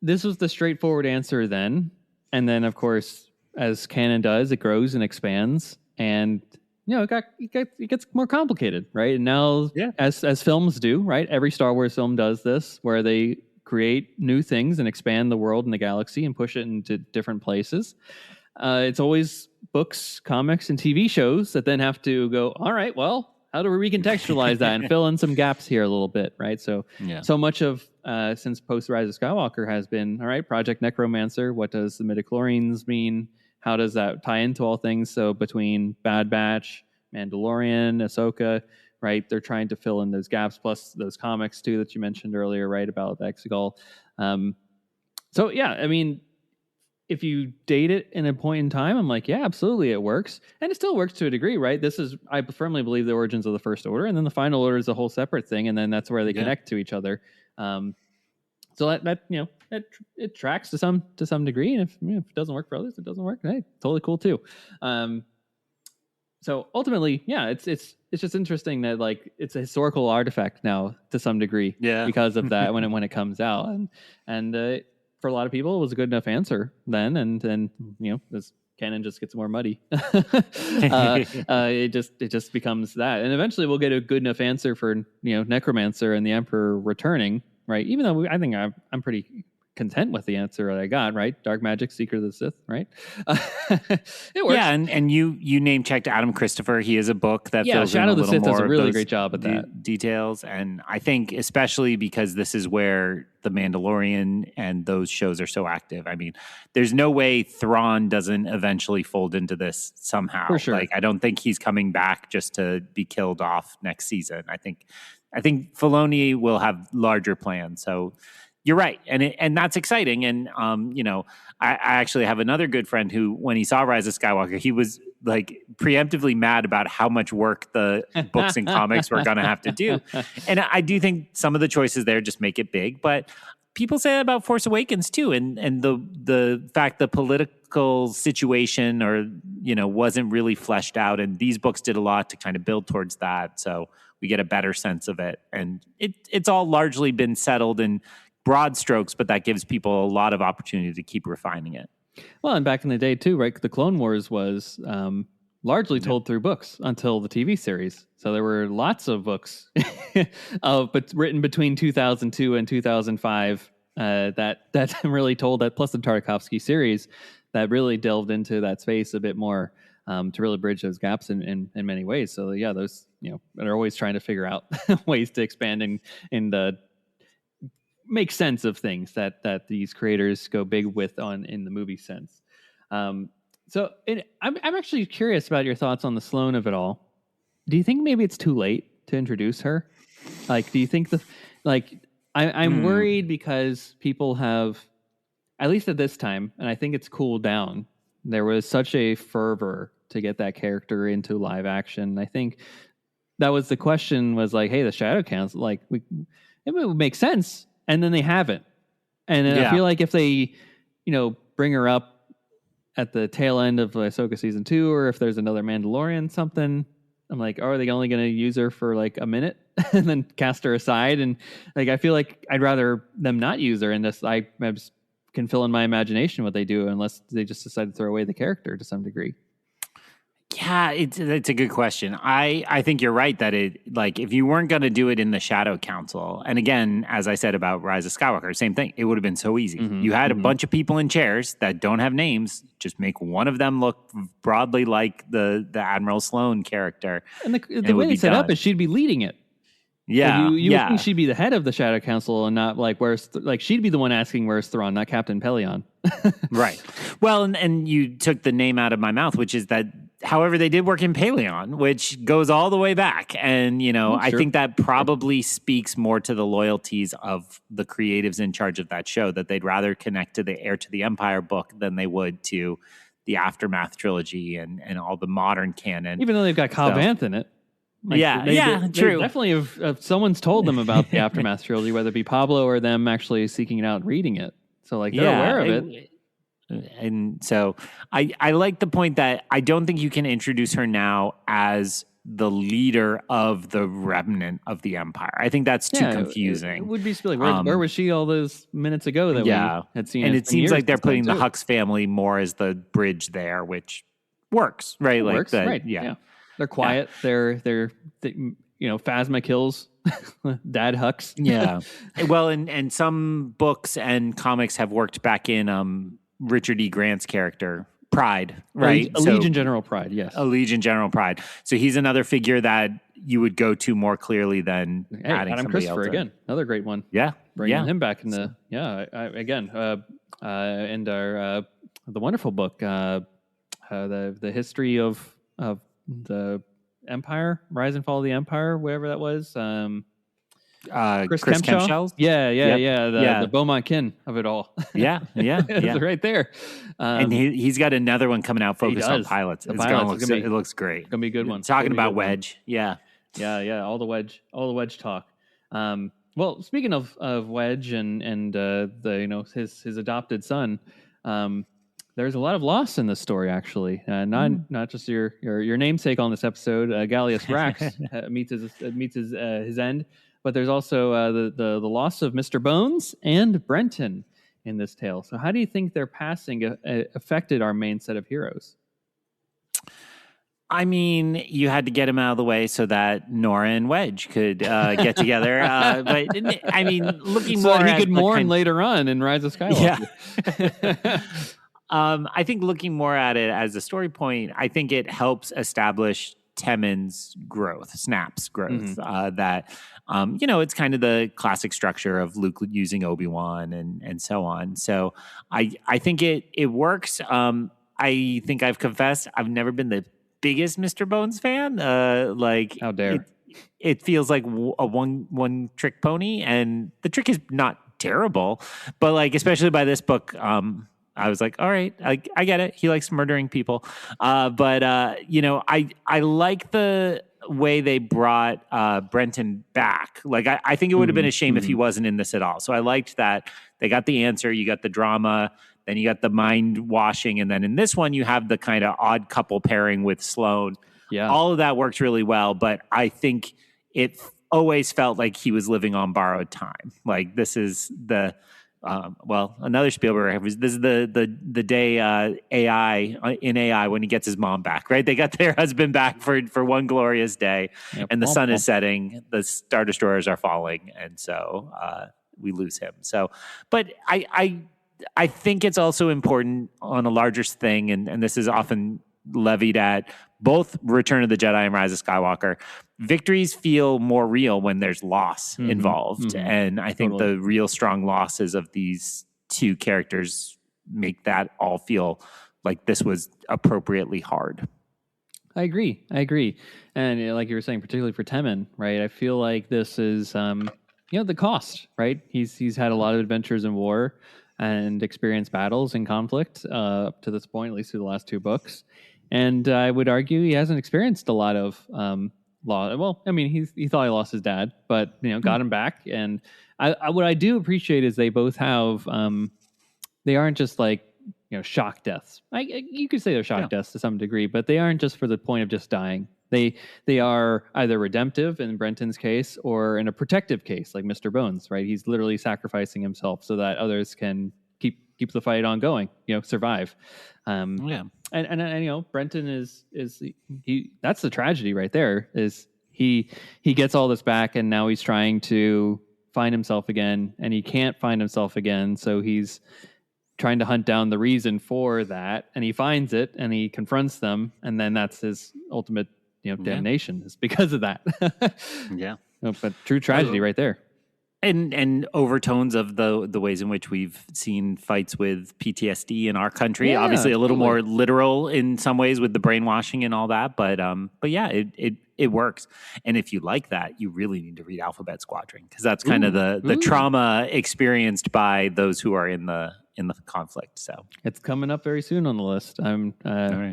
this was the straightforward answer then. And then, of course, as canon does, it grows and expands. And, it gets more complicated, right? And now, as films do, right? Every Star Wars film does this, where they create new things and expand the world and the galaxy and push it into different places. It's always books, comics, and TV shows that then have to go, all right, well, how do we recontextualize that and fill in some gaps here a little bit, right? So much of since post Rise of Skywalker has been, all right, Project Necromancer. What does the midichlorians mean? How does that tie into all things? So between Bad Batch, Mandalorian, Ahsoka, right? They're trying to fill in those gaps, plus those comics too that you mentioned earlier, right, about the Exegol. If you date it in a point in time, I'm like, yeah, absolutely, it works. And it still works to a degree, right? I firmly believe the origins of the First Order, and then the Final Order is a whole separate thing, and then that's where they connect to each other. So it tracks to some degree, and if it doesn't work for others, it doesn't work. Hey, totally cool too. So ultimately, it's just interesting that like it's a historical artifact now to some degree, because of that when it comes out, and for a lot of people, it was a good enough answer then, and then as canon just gets more muddy, it just becomes that, and eventually we'll get a good enough answer for Necromancer and the Emperor returning, right? Even though I think I'm pretty content with the answer that I got, right? Dark magic, Secret of the Sith, right? It works. Yeah, and you name checked Adam Christopher. He is a book that fills Shadow in a of the little Sith does more a really of those great job at that. Details, and I think especially because this is where The Mandalorian and those shows are so active. I methink there's no way Thrawn doesn't eventually fold into this somehow. For sure. Like, I don't think he's coming back just to be killed off next season. I think Filoni will have larger plans. So you're right, and that's exciting. And I actually have another good friend who, when he saw Rise of Skywalker, he was like preemptively mad about how much work the books and comics were going to have to do. And I do think some of the choices there just make it big, but people say that about Force Awakens too, and the fact the political situation wasn't really fleshed out, and these books did a lot to kind of build towards that, so we get a better sense of it, and it's all largely been settled in broad strokes, but that gives people a lot of opportunity to keep refining it. Well, and back in the day too, right? The Clone Wars was largely told through books until the TV series. So there were lots of books but written between 2002 and 2005 that really told that, plus the Tartakovsky series that really delved into that space a bit more to really bridge those gaps in many ways. So yeah, those they're always trying to figure out ways to expand and make sense of things that these creators go big with in the movie sense. I'm actually curious about your thoughts on the Sloane of it all. Do you think maybe it's too late to introduce her? Like, do you think I'm worried because people have, at least at this time, and I think it's cooled down, there was such a fervor to get that character into live action. I think that was the question, was like, hey, the Shadow Council, it would make sense. And then they haven't. And then I feel like if they, bring her up at the tail end of Ahsoka season 2, or if there's another Mandalorian something, I'm like, are they only going to use her for like a minute and then cast her aside? And I feel like I'd rather them not use her, and this I just can fill in my imagination what they do, unless they just decide to throw away the character to some degree. Yeah, it's a good question. I think you're right that if you weren't going to do it in the Shadow Council, and again, as I said about Rise of Skywalker, same thing. It would have been so easy. You had a bunch of people in chairs that don't have names. Just make one of them look broadly like the Admiral Sloane character. And the way they set up is she'd be leading it. Yeah, you would think she'd be the head of the Shadow Council, and not she'd be the one asking where's Thrawn, not Captain Pelion. Right. Well, and you took the name out of my mouth, which is that. However, they did work in Paleon, which goes all the way back. And, I think that probably speaks more to the loyalties of the creatives in charge of that show, that they'd rather connect to the Heir to the Empire book than they would to the Aftermath trilogy and all the modern canon. Even though they've got Cobb Vanth in it. True. Definitely, if someone's told them about the Aftermath trilogy, whether it be Pablo or them actually seeking it out and reading it. So, they're aware of it. And so I like the point that I don't think you can introduce her now as the leader of the remnant of the Empire. I think that's too confusing. It would be like, where was she all those minutes ago that we had seen? And it seems like they're putting the Hux family more as the bridge there, which works, right? It works, right? Yeah. They're quiet. Yeah. They're Phasma kills Dad Hux. Yeah. Well, and some books and comics have worked back in Richard E. Grant's character, Pride, right? Allegiant General Pride, yes. Allegiant General Pride. So he's another figure that you would go to more clearly than adding Adam somebody Christopher else again, another great one. Yeah, bringing him back in the and our the wonderful book, the history of the Empire, Rise and Fall of the Empire, whatever that was. Chris Kempshell? The Beaumont Kin of it all. Yeah. Right there. And he's got another one coming out focused on pilots. It looks great. It's gonna be a good one. Talking about Wedge. Yeah. All the Wedge talk. Well, speaking of Wedge and the his adopted son, there's a lot of loss in this story, actually. Not just your namesake on this episode, Gallius Rax meets his end. But there's also the loss of Mr. Bones and Brenton in this tale. So how do you think their passing affected our main set of heroes? I mean, you had to get him out of the way so that Nora and Wedge could get together. But I mean, looking so more that he at could the mourn later on in Rise of Skywalker. Yeah. I think looking more at it as a story point, I think it helps establish Temen's growth, Snap's growth. That it's kind of the classic structure of Luke using Obi-Wan and so on. So I think it works. I think I've confessed I've never been the biggest Mr. Bones fan. How dare. It feels like a one trick pony, and the trick is not terrible, but like especially by this book, I was like, all right, I get it. He likes murdering people, but I like the way they brought Brenton back. Like I think it would have been a shame if he wasn't in this at all. So I liked that they got the answer. You got the drama. Then you got the mind washing, and then in this one you have the kind of odd couple pairing with Sloane. Yeah, all of that works really well, but I think it always felt like he was living on borrowed time. Like this is the another Spielberg. This is the day AI when he gets his mom back. Right, they got their husband back for one glorious day, and the sun is setting. The Star Destroyers are falling, and so we lose him. So, but I think it's also important on a larger thing, and this is often levied at both Return of the Jedi and Rise of Skywalker. Victories feel more real when there's loss involved. And I think the real strong losses of these two characters make that all feel like this was appropriately hard. I agree. And like you were saying, particularly for Temen, right? I feel like this is, the cost, right? He's had a lot of adventures in war and experienced battles and conflict up to this point, at least through the last two books. And I would argue he hasn't experienced a lot of loss. Well, I mean, he thought he lost his dad, but got him back. And what I do appreciate is they both have they aren't just like shock deaths. You could say they're shock deaths to some degree, but they aren't just for the point of just dying. They are either redemptive in Brenton's case or in a protective case, like Mr. Bones, right? He's literally sacrificing himself so that others can keep the fight on going, survive. And Brenton is that's the tragedy right there. Is he gets all this back, and now he's trying to find himself again, and he can't find himself again, so he's trying to hunt down the reason for that, and he finds it, and he confronts them, and then that's his ultimate damnation is because of that. But true tragedy right there. And overtones of the ways in which we've seen fights with PTSD in our country. Obviously a little more literal in some ways with the brainwashing and all that, but yeah, it works. And if you like that, you really need to read Alphabet Squadron, because that's kind of the trauma experienced by those who are in the conflict. So it's coming up very soon on the list. I'm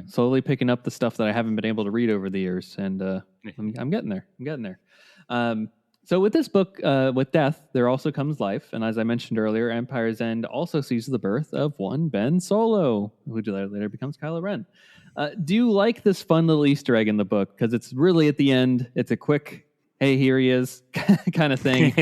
slowly picking up the stuff that I haven't been able to read over the years, and I'm getting there. So with this book, with death, there also comes life. And as I mentioned earlier, Empire's End also sees the birth of one Ben Solo, who later becomes Kylo Ren. Do you like this fun little Easter egg in the book? Because it's really at the end, it's a quick, hey, here he is kind of thing.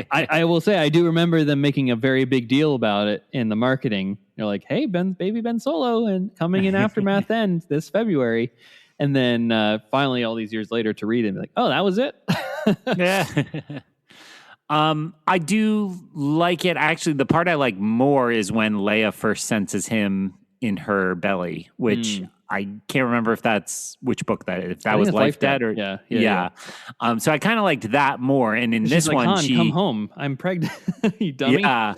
I will say, I do remember them making a very big deal about it in the marketing. They're like, hey, baby Ben Solo, and coming in Aftermath End this February. And then finally, all these years later, to read it and be like, oh, that was it? Yeah. I do like it. Actually, the part I like more is when Leia first senses him in her belly, which I can't remember if that's which book that is. If that was Life Dead or yeah. So I kind of liked that more. And in this like, one, Han, come home. I'm pregnant. You dummy. Yeah.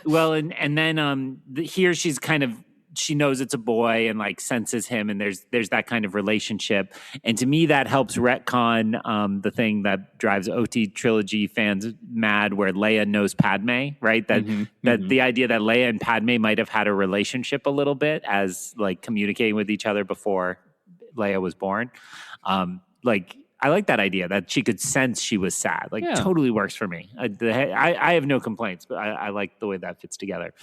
Well, and then here she's kind of, she knows it's a boy and like senses him, and there's that kind of relationship. And to me, that helps retcon the thing that drives OT trilogy fans mad, where Leia knows Padme, right? That the idea that Leia and Padme might have had a relationship a little bit as like communicating with each other before Leia was born. Like I like that idea that she could sense she was sad. Like totally works for me. I have no complaints, but I like the way that fits together.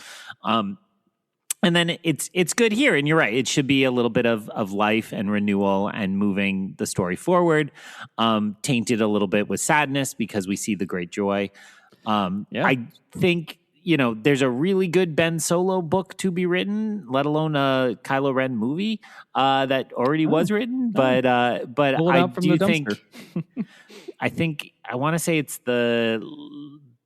And then it's good here, and you're right. It should be a little bit of life and renewal and moving the story forward, tainted a little bit with sadness because we see the great joy. I think there's a really good Ben Solo book to be written, let alone a Kylo Ren movie that already was written. But Pull it I out from do the think, dumpster. I want to say it's the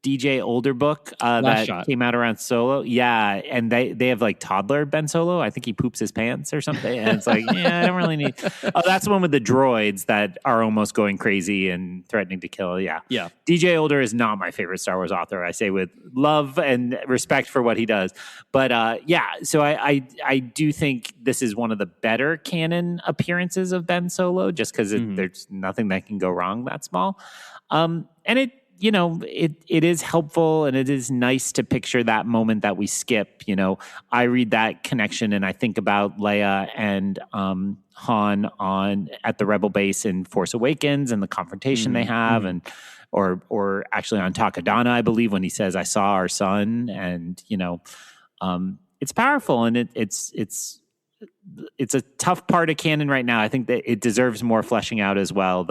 DJ Older book Last that Shot. came out around Solo. Yeah, and they have like toddler Ben Solo. I think he poops his pants or something. And it's like, yeah, I don't really need. Oh, that's the one with the droids that are almost going crazy and threatening to kill. Yeah. Yeah. DJ Older is not my favorite Star Wars author. I say with love and respect for what he does. But so I do think this is one of the better canon appearances of Ben Solo, just because there's nothing that can go wrong that small. And it is helpful, and it is nice to picture that moment that we skip. I read that connection and I think about Leia and Han at the Rebel base in Force Awakens and the confrontation they have, and or actually on Takadana, I believe, when he says, "I saw our son," and it's powerful, and it's a tough part of canon right now. I think that it deserves more fleshing out as well.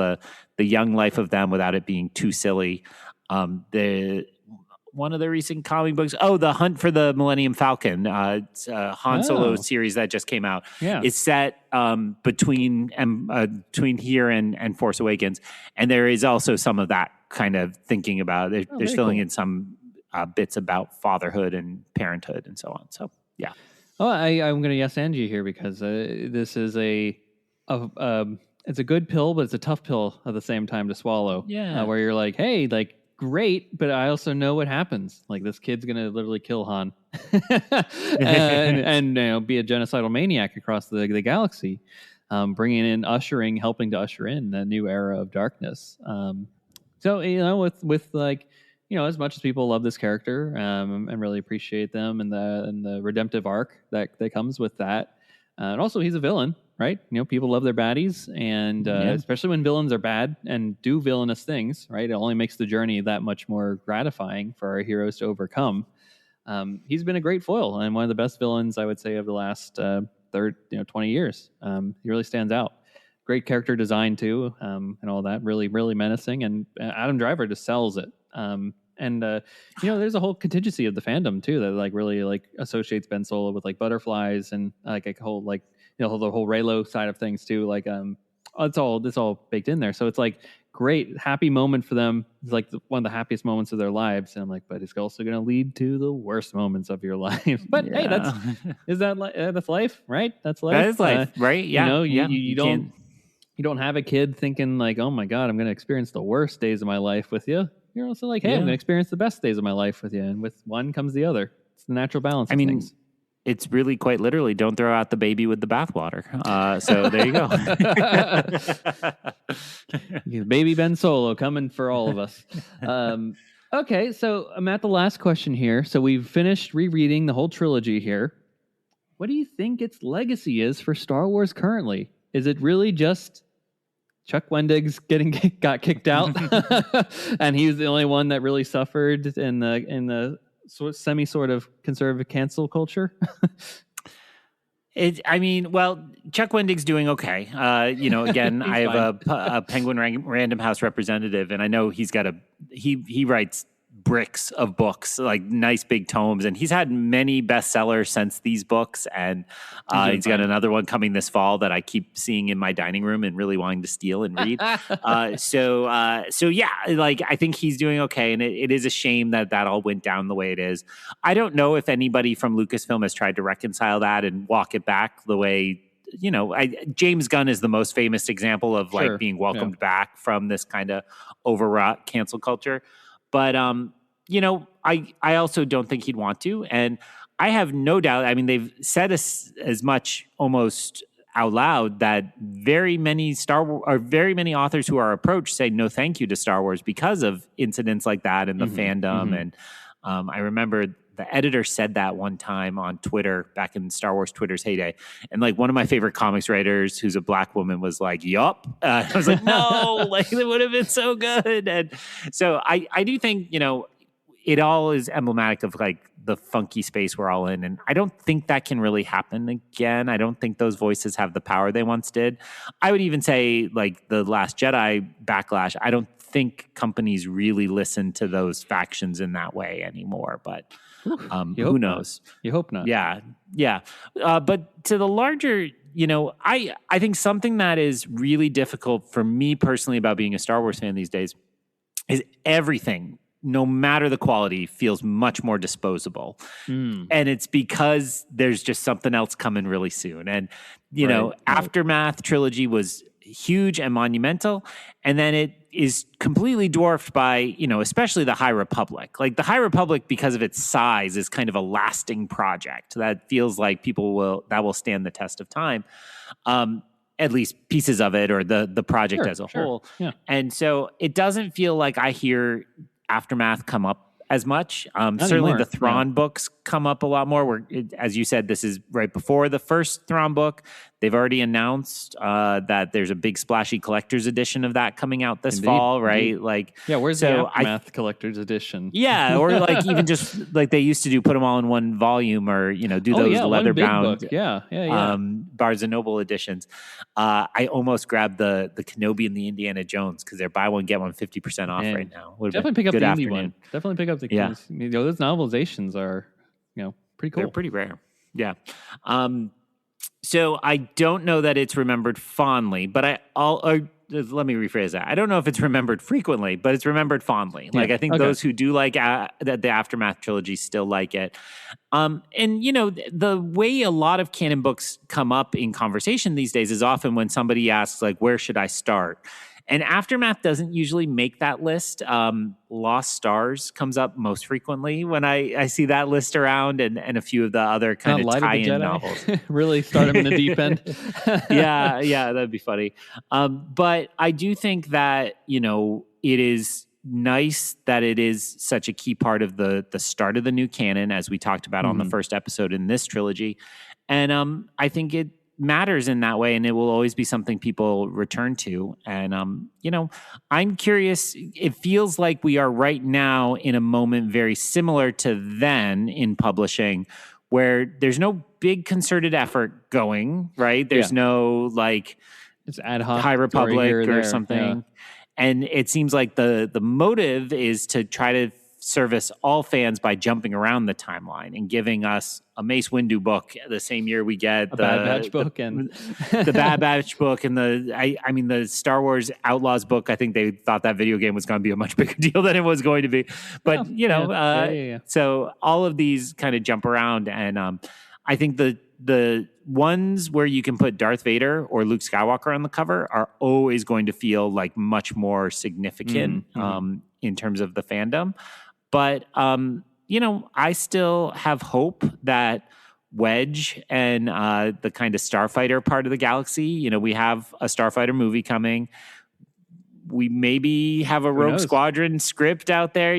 The young life of them without it being too silly. One of the recent comic books, The Hunt for the Millennium Falcon, it's a Han Solo series that just came out. Yeah. It's set between here and Force Awakens, and there is also some of that kind of thinking about. They're filling in some bits about fatherhood and parenthood and so on. So yeah. Oh, I'm going to yes Angie here because this is it's a good pill, but it's a tough pill at the same time to swallow. Yeah. Where you're like, hey, like, great, but I also know what happens. Like, this kid's going to literally kill Han and be a genocidal maniac across the galaxy, helping to usher in a new era of darkness. So, with like, as much as people love this character and really appreciate them and the redemptive arc that comes with that, and also he's a villain, right? People love their baddies, and especially when villains are bad and do villainous things, right? It only makes the journey that much more gratifying for our heroes to overcome. He's been a great foil and one of the best villains, I would say, of the last 20 years. He really stands out. Great character design too, and all that. Really, really menacing, and Adam Driver just sells it. There's a whole contingency of the fandom too that like really like associates Ben Solo with like butterflies and like a whole like the whole Reylo side of things too. Like it's all baked in there. So it's like great happy moment for them. It's like one of the happiest moments of their lives. And I'm like, but it's also going to lead to the worst moments of your life. But hey, that's life, right? That's life. That is life, right? Yeah. You don't have a kid thinking like, oh my God, I'm going to experience the worst days of my life with you. You're also like, hey, I'm going to experience the best days of my life with you. And with one comes the other. It's the natural balance of things. It's really quite literally, don't throw out the baby with the bathwater. So there you go. Baby Ben Solo coming for all of us. Okay, so I'm at the last question here. So we've finished rereading the whole trilogy here. What do you think its legacy is for Star Wars currently? Is it really just Chuck Wendig's got kicked out, and he was the only one that really suffered in the sort of conservative cancel culture? Chuck Wendig's doing okay. Again, I have a Penguin Random House representative, and I know he writes bricks of books, like nice big tomes, and he's had many bestsellers since these books, and he's got another one coming this fall that I keep seeing in my dining room and really wanting to steal and read. So yeah, like I think he's doing okay, and it is a shame that all went down the way it is. I don't know if anybody from Lucasfilm has tried to reconcile that and walk it back the way James Gunn is the most famous example of like being welcomed back from this kind of overwrought cancel culture. But, I also don't think he'd want to. And I have no doubt, I mean, they've said as much almost out loud that very many authors who are approached say no thank you to Star Wars because of incidents like that and the fandom. And I remember the editor said that one time on Twitter back in Star Wars Twitter's heyday. And like one of my favorite comics writers who's a black woman was like, yup. I was like, no, like it would have been so good. And so I do think, it all is emblematic of like the funky space we're all in. And I don't think that can really happen again. I don't think those voices have the power they once did. I would even say like the Last Jedi backlash, I don't think companies really listen to those factions in that way anymore. But who knows? You hope not. Yeah. But to the larger, I think something that is really difficult for me personally about being a Star Wars fan these days is everything, no matter the quality, feels much more disposable. And it's because there's just something else coming really soon. And, Aftermath Trilogy was huge and monumental. And then it is completely dwarfed by, especially the High Republic. Like the High Republic, because of its size, is kind of a lasting project that feels like that will stand the test of time. At least pieces of it or the project as a whole. Yeah. And so it doesn't feel like I hear Aftermath come up as much. Certainly anymore. the Thrawn books come up a lot more. As you said, this is right before the first Thrawn book. They've already announced that there's a big splashy collector's edition of that coming out this fall, right? Indeed. Like, Where's the Aftermath collector's edition? Yeah, or like even just like they used to do, put them all in one volume, or do those leather bound, Barnes and Noble editions. I almost grabbed the Kenobi and the Indiana Jones because they're buy one get one 50% off right now. Definitely pick up the indie one. Definitely pick up the keys. Those novelizations are pretty cool. They're pretty rare. Yeah. So I don't know that it's remembered fondly, but let me rephrase that. I don't know if it's remembered frequently, but it's remembered fondly. Like I think those who do like the Aftermath trilogy still like it. And the way a lot of canon books come up in conversation these days is often when somebody asks like, where should I start? And Aftermath doesn't usually make that list. Lost Stars comes up most frequently when I see that list around, and a few of the other kind of tie-in novels. Really start them in the deep end. yeah, that'd be funny. But I do think that, it is nice that it is such a key part of the start of the new canon, as we talked about on the first episode in this trilogy. And I think it matters in that way, and it will always be something people return to. And I'm curious, it feels like we are right now in a moment very similar to then in publishing, where there's no big concerted effort going, right? There's no like it's ad hoc High Republic or there. something. And it seems like the motive is to try to service all fans by jumping around the timeline and giving us a Mace Windu book the same year we get the Bad Batch book and the Bad Batch book and the Star Wars Outlaws book. I think they thought that video game was going to be a much bigger deal than it was going to be. But so all of these kind of jump around, and I think the ones where you can put Darth Vader or Luke Skywalker on the cover are always going to feel like much more significant in terms of the fandom. But, I still have hope that Wedge and the kind of starfighter part of the galaxy, we have a starfighter movie coming. We maybe have a Rogue Squadron script out there.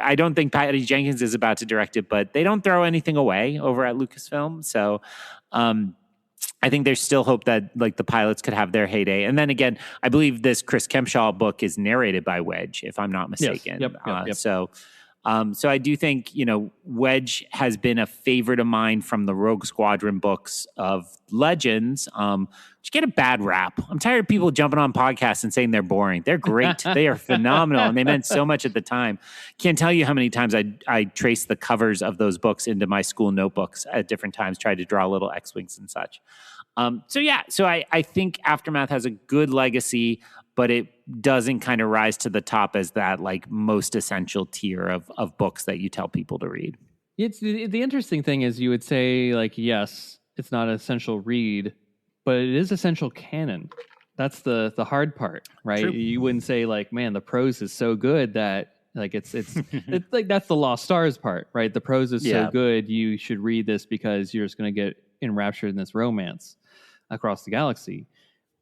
I don't think Patty Jenkins is about to direct it, but they don't throw anything away over at Lucasfilm. So I think there's still hope that like the pilots could have their heyday. And then again, I believe this Chris Kempshaw book is narrated by Wedge, if I'm not mistaken. Yes. Yep. So I do think, Wedge has been a favorite of mine from the Rogue Squadron books of Legends, which get a bad rap. I'm tired of people jumping on podcasts and saying they're boring. They're great. They are phenomenal. And they meant so much at the time. Can't tell you how many times I traced the covers of those books into my school notebooks at different times, tried to draw little X-Wings and such. So I think Aftermath has a good legacy, but it doesn't kind of rise to the top as that like most essential tier of books that you tell people to read. It's the interesting thing is you would say like, yes, it's not an essential read, but it is essential canon. That's the hard part, right? True. You wouldn't say like, man, the prose is so good that like it's like that's the Lost Stars part, right? The prose is so good, you should read this because you're just going to get enraptured in this romance across the galaxy.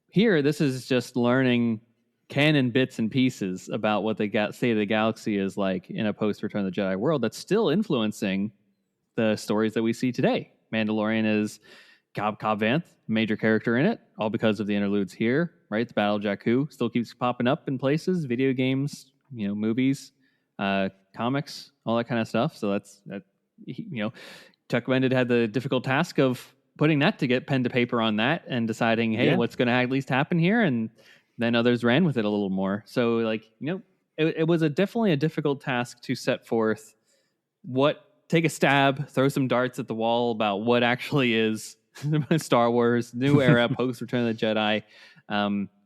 Here, this is just learning canon bits and pieces about what the state of the galaxy is like in a post-Return of the Jedi world that's still influencing the stories that we see today. Mandalorian is Cobb Vanth, major character in it, all because of the interludes here, right? The Battle of Jakku still keeps popping up in places, video games, movies, comics, all that kind of stuff. So that Chuck Vended had the difficult task of putting that to get pen to paper on that and deciding, hey, what's going to at least happen here? And then others ran with it a little more. So it was definitely a difficult task to set forth take a stab, throw some darts at the wall about what actually is Star Wars, new era, post Return of the Jedi,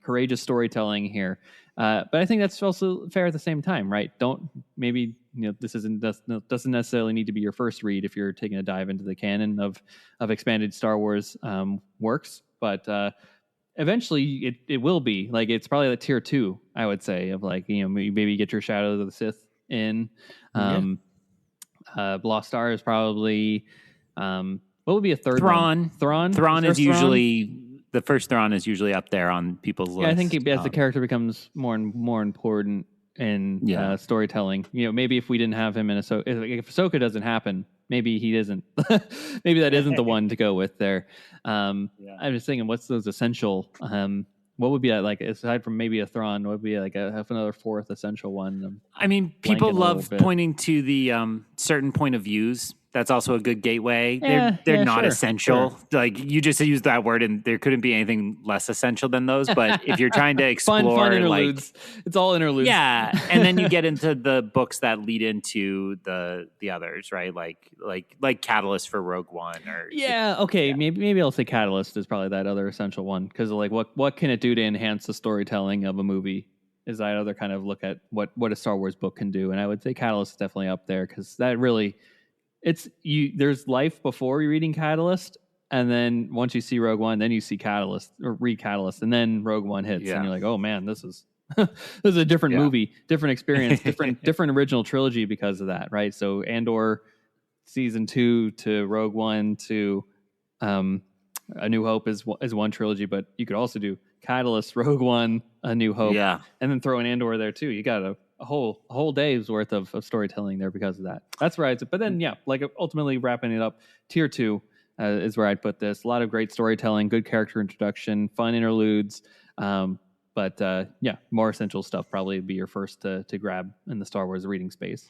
courageous storytelling here. But I think that's also fair at the same time, right? This doesn't necessarily need to be your first read if you're taking a dive into the canon of expanded Star Wars works, but eventually it will be. Like, it's probably the tier 2, I would say, of like, maybe get your Shadows of the Sith in. Lost Star is probably what would be a third Thrawn. one? Thrawn is usually the first. Thrawn is usually up there on people's lists. Yeah, I think as the character becomes more and more important in storytelling, maybe if we didn't have him in Ahsoka, if Ahsoka doesn't happen, maybe he isn't. Maybe that isn't the one to go with there. I'm just thinking, what's those essential? What would be like, aside from maybe a Thrawn, what would be like another fourth essential one? I mean, people love pointing to the certain point of views. That's also a good gateway. They're not essential. Sure. Like, you just used that word, and there couldn't be anything less essential than those. But if you're trying to explore, fun interludes, it's all interludes. Yeah, and then you get into the books that lead into the others, right? Like Catalyst for Rogue One, or maybe I'll say Catalyst is probably that other essential one, because like what can it do to enhance the storytelling of a movie? Is that other kind of look at what a Star Wars book can do, and I would say Catalyst is definitely up there, because that really. There's life before you're reading Catalyst, and then once you see Rogue One, then you see Catalyst or read Catalyst, and then Rogue One hits, and you're like, oh man, this is a different movie, different experience, different original trilogy because of that, right? So Andor season 2 to Rogue One to A New Hope is one trilogy, but you could also do Catalyst, Rogue One, A New Hope, and then throw an Andor there too. You got a whole day's worth of storytelling there because of that. That's where but then ultimately wrapping it up, tier 2 is where I'd put this. A lot of great storytelling, good character introduction, fun interludes, but more essential stuff probably would be your first to grab in the Star Wars reading space.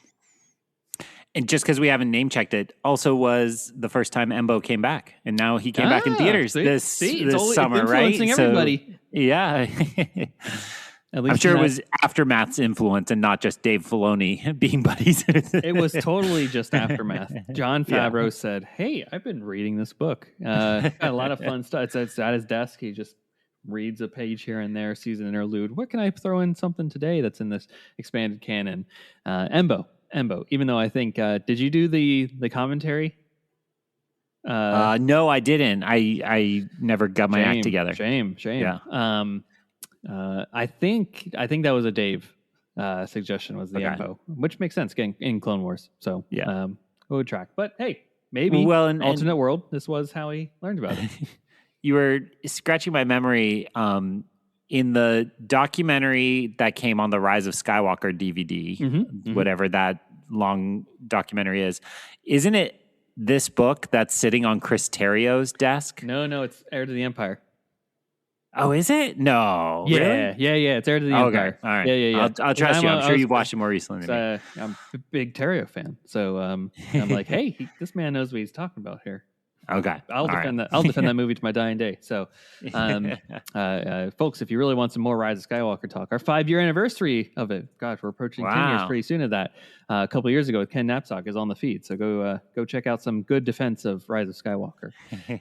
And just because we haven't name checked it, also was the first time Embo came back, and now he came back in theaters this summer, right? Influencing everybody. Yeah. I'm sure it was Aftermath's influence and not just Dave Filoni being buddies. It was totally just Aftermath. John Favreau said, hey, I've been reading this book. Got a lot of fun stuff. It's at his desk. He just reads a page here and there, sees an interlude. What can I throw in something today that's in this expanded canon? Embo. Even though I think, did you do the commentary? No, I didn't. I never got my act together. Shame. Yeah. I think that was a Dave suggestion, was the info, which makes sense getting in Clone Wars. So we'll track. But hey, maybe an alternate world. This was how he learned about it. You were scratching my memory. In the documentary that came on the Rise of Skywalker DVD, whatever that long documentary is, isn't it this book that's sitting on Chris Terrio's desk? No, it's Heir to the Empire. Oh, is it? No. Yeah, really? Yeah. It's Heir to the Empire. Okay. All right. Yeah. I'll trust you. I'm sure you've watched it more recently than me. I'm a big Terrio fan. So I'm like, hey, this man knows what he's talking about here. Okay. I'll defend that. I'll defend that movie to my dying day. So, folks, if you really want some more Rise of Skywalker talk, our 5-year anniversary of it. Gosh, we're approaching 10 years pretty soon of that. A couple of years ago, Ken Knapsack is on the feed. So go check out some good defense of Rise of Skywalker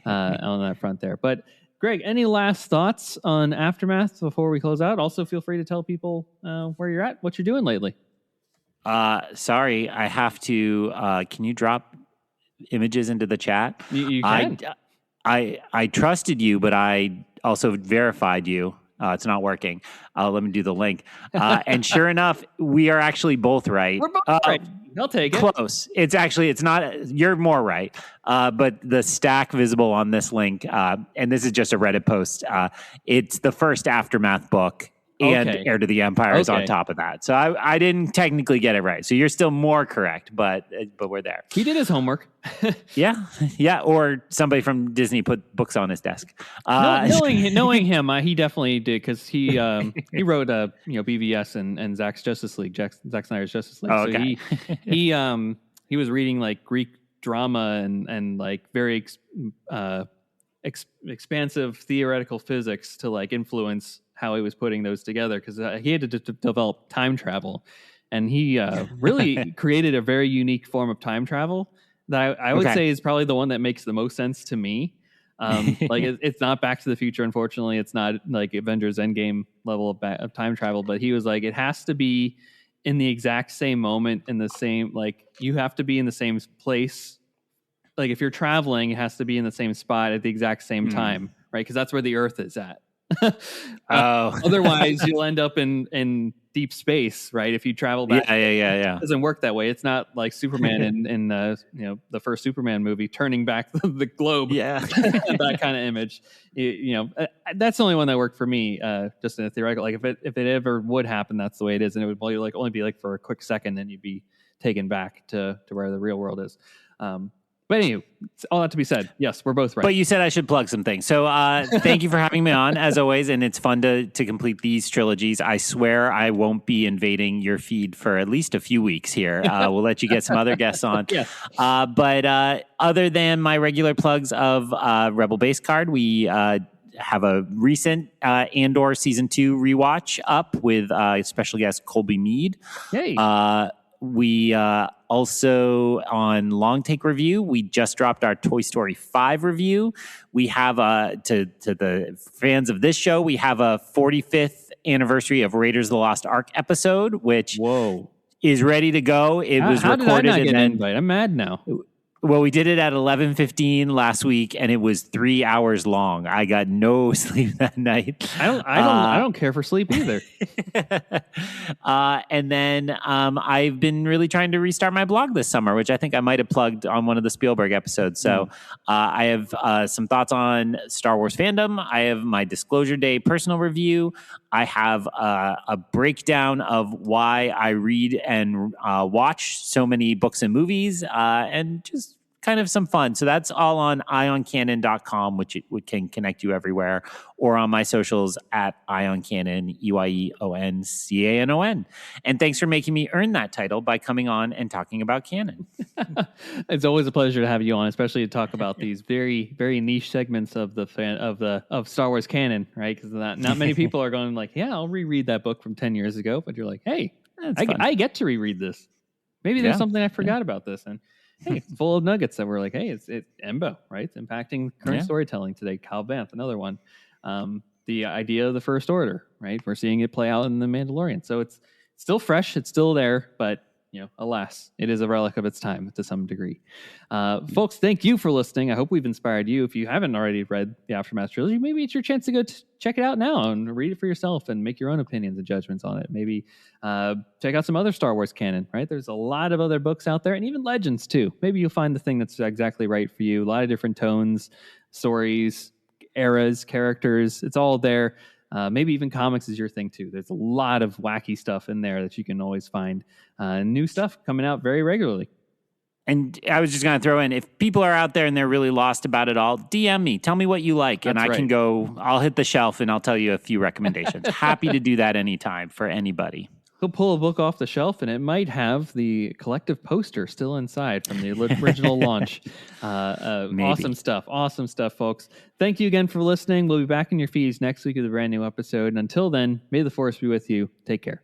on that front there. But Greg, any last thoughts on Aftermath before we close out? Also, feel free to tell people where you're at, what you're doing lately. Sorry, I have to. Can you drop images into the chat? You can. I trusted you, but I also verified you. It's not working. Let me do the link. And sure enough, we are actually both right. We're both right. I'll take it. Close. It's not. You're more right. But the stack visible on this link, and this is just a Reddit post. It's the first Aftermath book. And Heir to the Empire is on top of that. So I didn't technically get it right. So you're still more correct, but we're there. He did his homework. Yeah. Or somebody from Disney put books on his desk. Knowing him, he definitely did, because he wrote BVS and Zack Snyder's Justice League. Oh, okay. So he was reading like Greek drama and like very expansive theoretical physics to like influence how he was putting those together, because he had to develop time travel, and he really created a very unique form of time travel that I would say is probably the one that makes the most sense to me. It's not Back to the Future, unfortunately. It's not like Avengers Endgame level of time travel, but he was like, it has to be in the exact same moment, in the same, like, you have to be in the same place. Like, if you're traveling, it has to be in the same spot at the exact same time, right? Because that's where the Earth is at. Otherwise, you'll end up in deep space, right? If you travel back, yeah. It doesn't work that way. It's not like Superman in the first Superman movie turning back the globe. Yeah, that kind of image. That's the only one that worked for me. Just in a theoretical, like if it ever would happen, that's the way it is, and it would only be like for a quick second, then you'd be taken back to where the real world is. But anyway, all that to be said, yes, we're both right. But you said I should plug some things. So thank you for having me on, as always. And it's fun to complete these trilogies. I swear I won't be invading your feed for at least a few weeks here. We'll let you get some other guests on. Yeah. But other than my regular plugs of Rebel Base Card, we have a recent Andor Season 2 rewatch up with special guest Colby Mead. Yay. We also, on Long Take Review, we just dropped our Toy Story 5 review. We have, to the fans of this show, we have a 45th anniversary of Raiders of the Lost Ark episode, which is ready to go. It was recorded. How did I not get an invite? I'm mad now. Well, we did it at 11:15 last week, and it was 3 hours long. I got no sleep that night. I don't care for sleep either. And then I've been really trying to restart my blog this summer, which I think I might have plugged on one of the Spielberg episodes. So I have some thoughts on Star Wars fandom. I have my Disclosure Day personal review. I have a breakdown of why I read and watch so many books and movies, and just kind of some fun. So that's all on EyeOnCanon.com, which can connect you everywhere, or on my socials at EyeOnCanon, EyeOnCanon. And thanks for making me earn that title by coming on and talking about canon. It's always a pleasure to have you on, especially to talk about these very, very niche segments of of Star Wars canon, right? Because not many people are going like, yeah, I'll reread that book from 10 years ago. But you're like, hey, I get to reread this. Maybe there's something I forgot about this. And hey, it's full of nuggets that we're like, hey, it's Embo, right? It's impacting current storytelling today. Cal Banff, another one. The idea of the First Order, right? We're seeing it play out in The Mandalorian. So it's still fresh. It's still there. But, alas, it is a relic of its time to some degree. Folks, thank you for listening. I hope we've inspired you. If you haven't already read the Aftermath trilogy, maybe it's your chance to go check it out now and read it for yourself and make your own opinions and judgments on it. Maybe check out some other Star Wars canon, right? There's a lot of other books out there, and even legends too. Maybe you'll find the thing that's exactly right for you. A lot of different tones, stories, eras, characters. It's all there. Maybe even comics is your thing too. There's a lot of wacky stuff in there that you can always find. New stuff coming out very regularly. And I was just going to throw in, if people are out there and they're really lost about it all, DM me. Tell me what you like. And I can go, I'll hit the shelf and I'll tell you a few recommendations. Happy to do that anytime for anybody. He'll pull a book off the shelf and it might have the collective poster still inside from the original launch. Awesome stuff, folks. Thank you again for listening. We'll be back in your feeds next week with a brand new episode. And until then, may the Force be with you. Take care.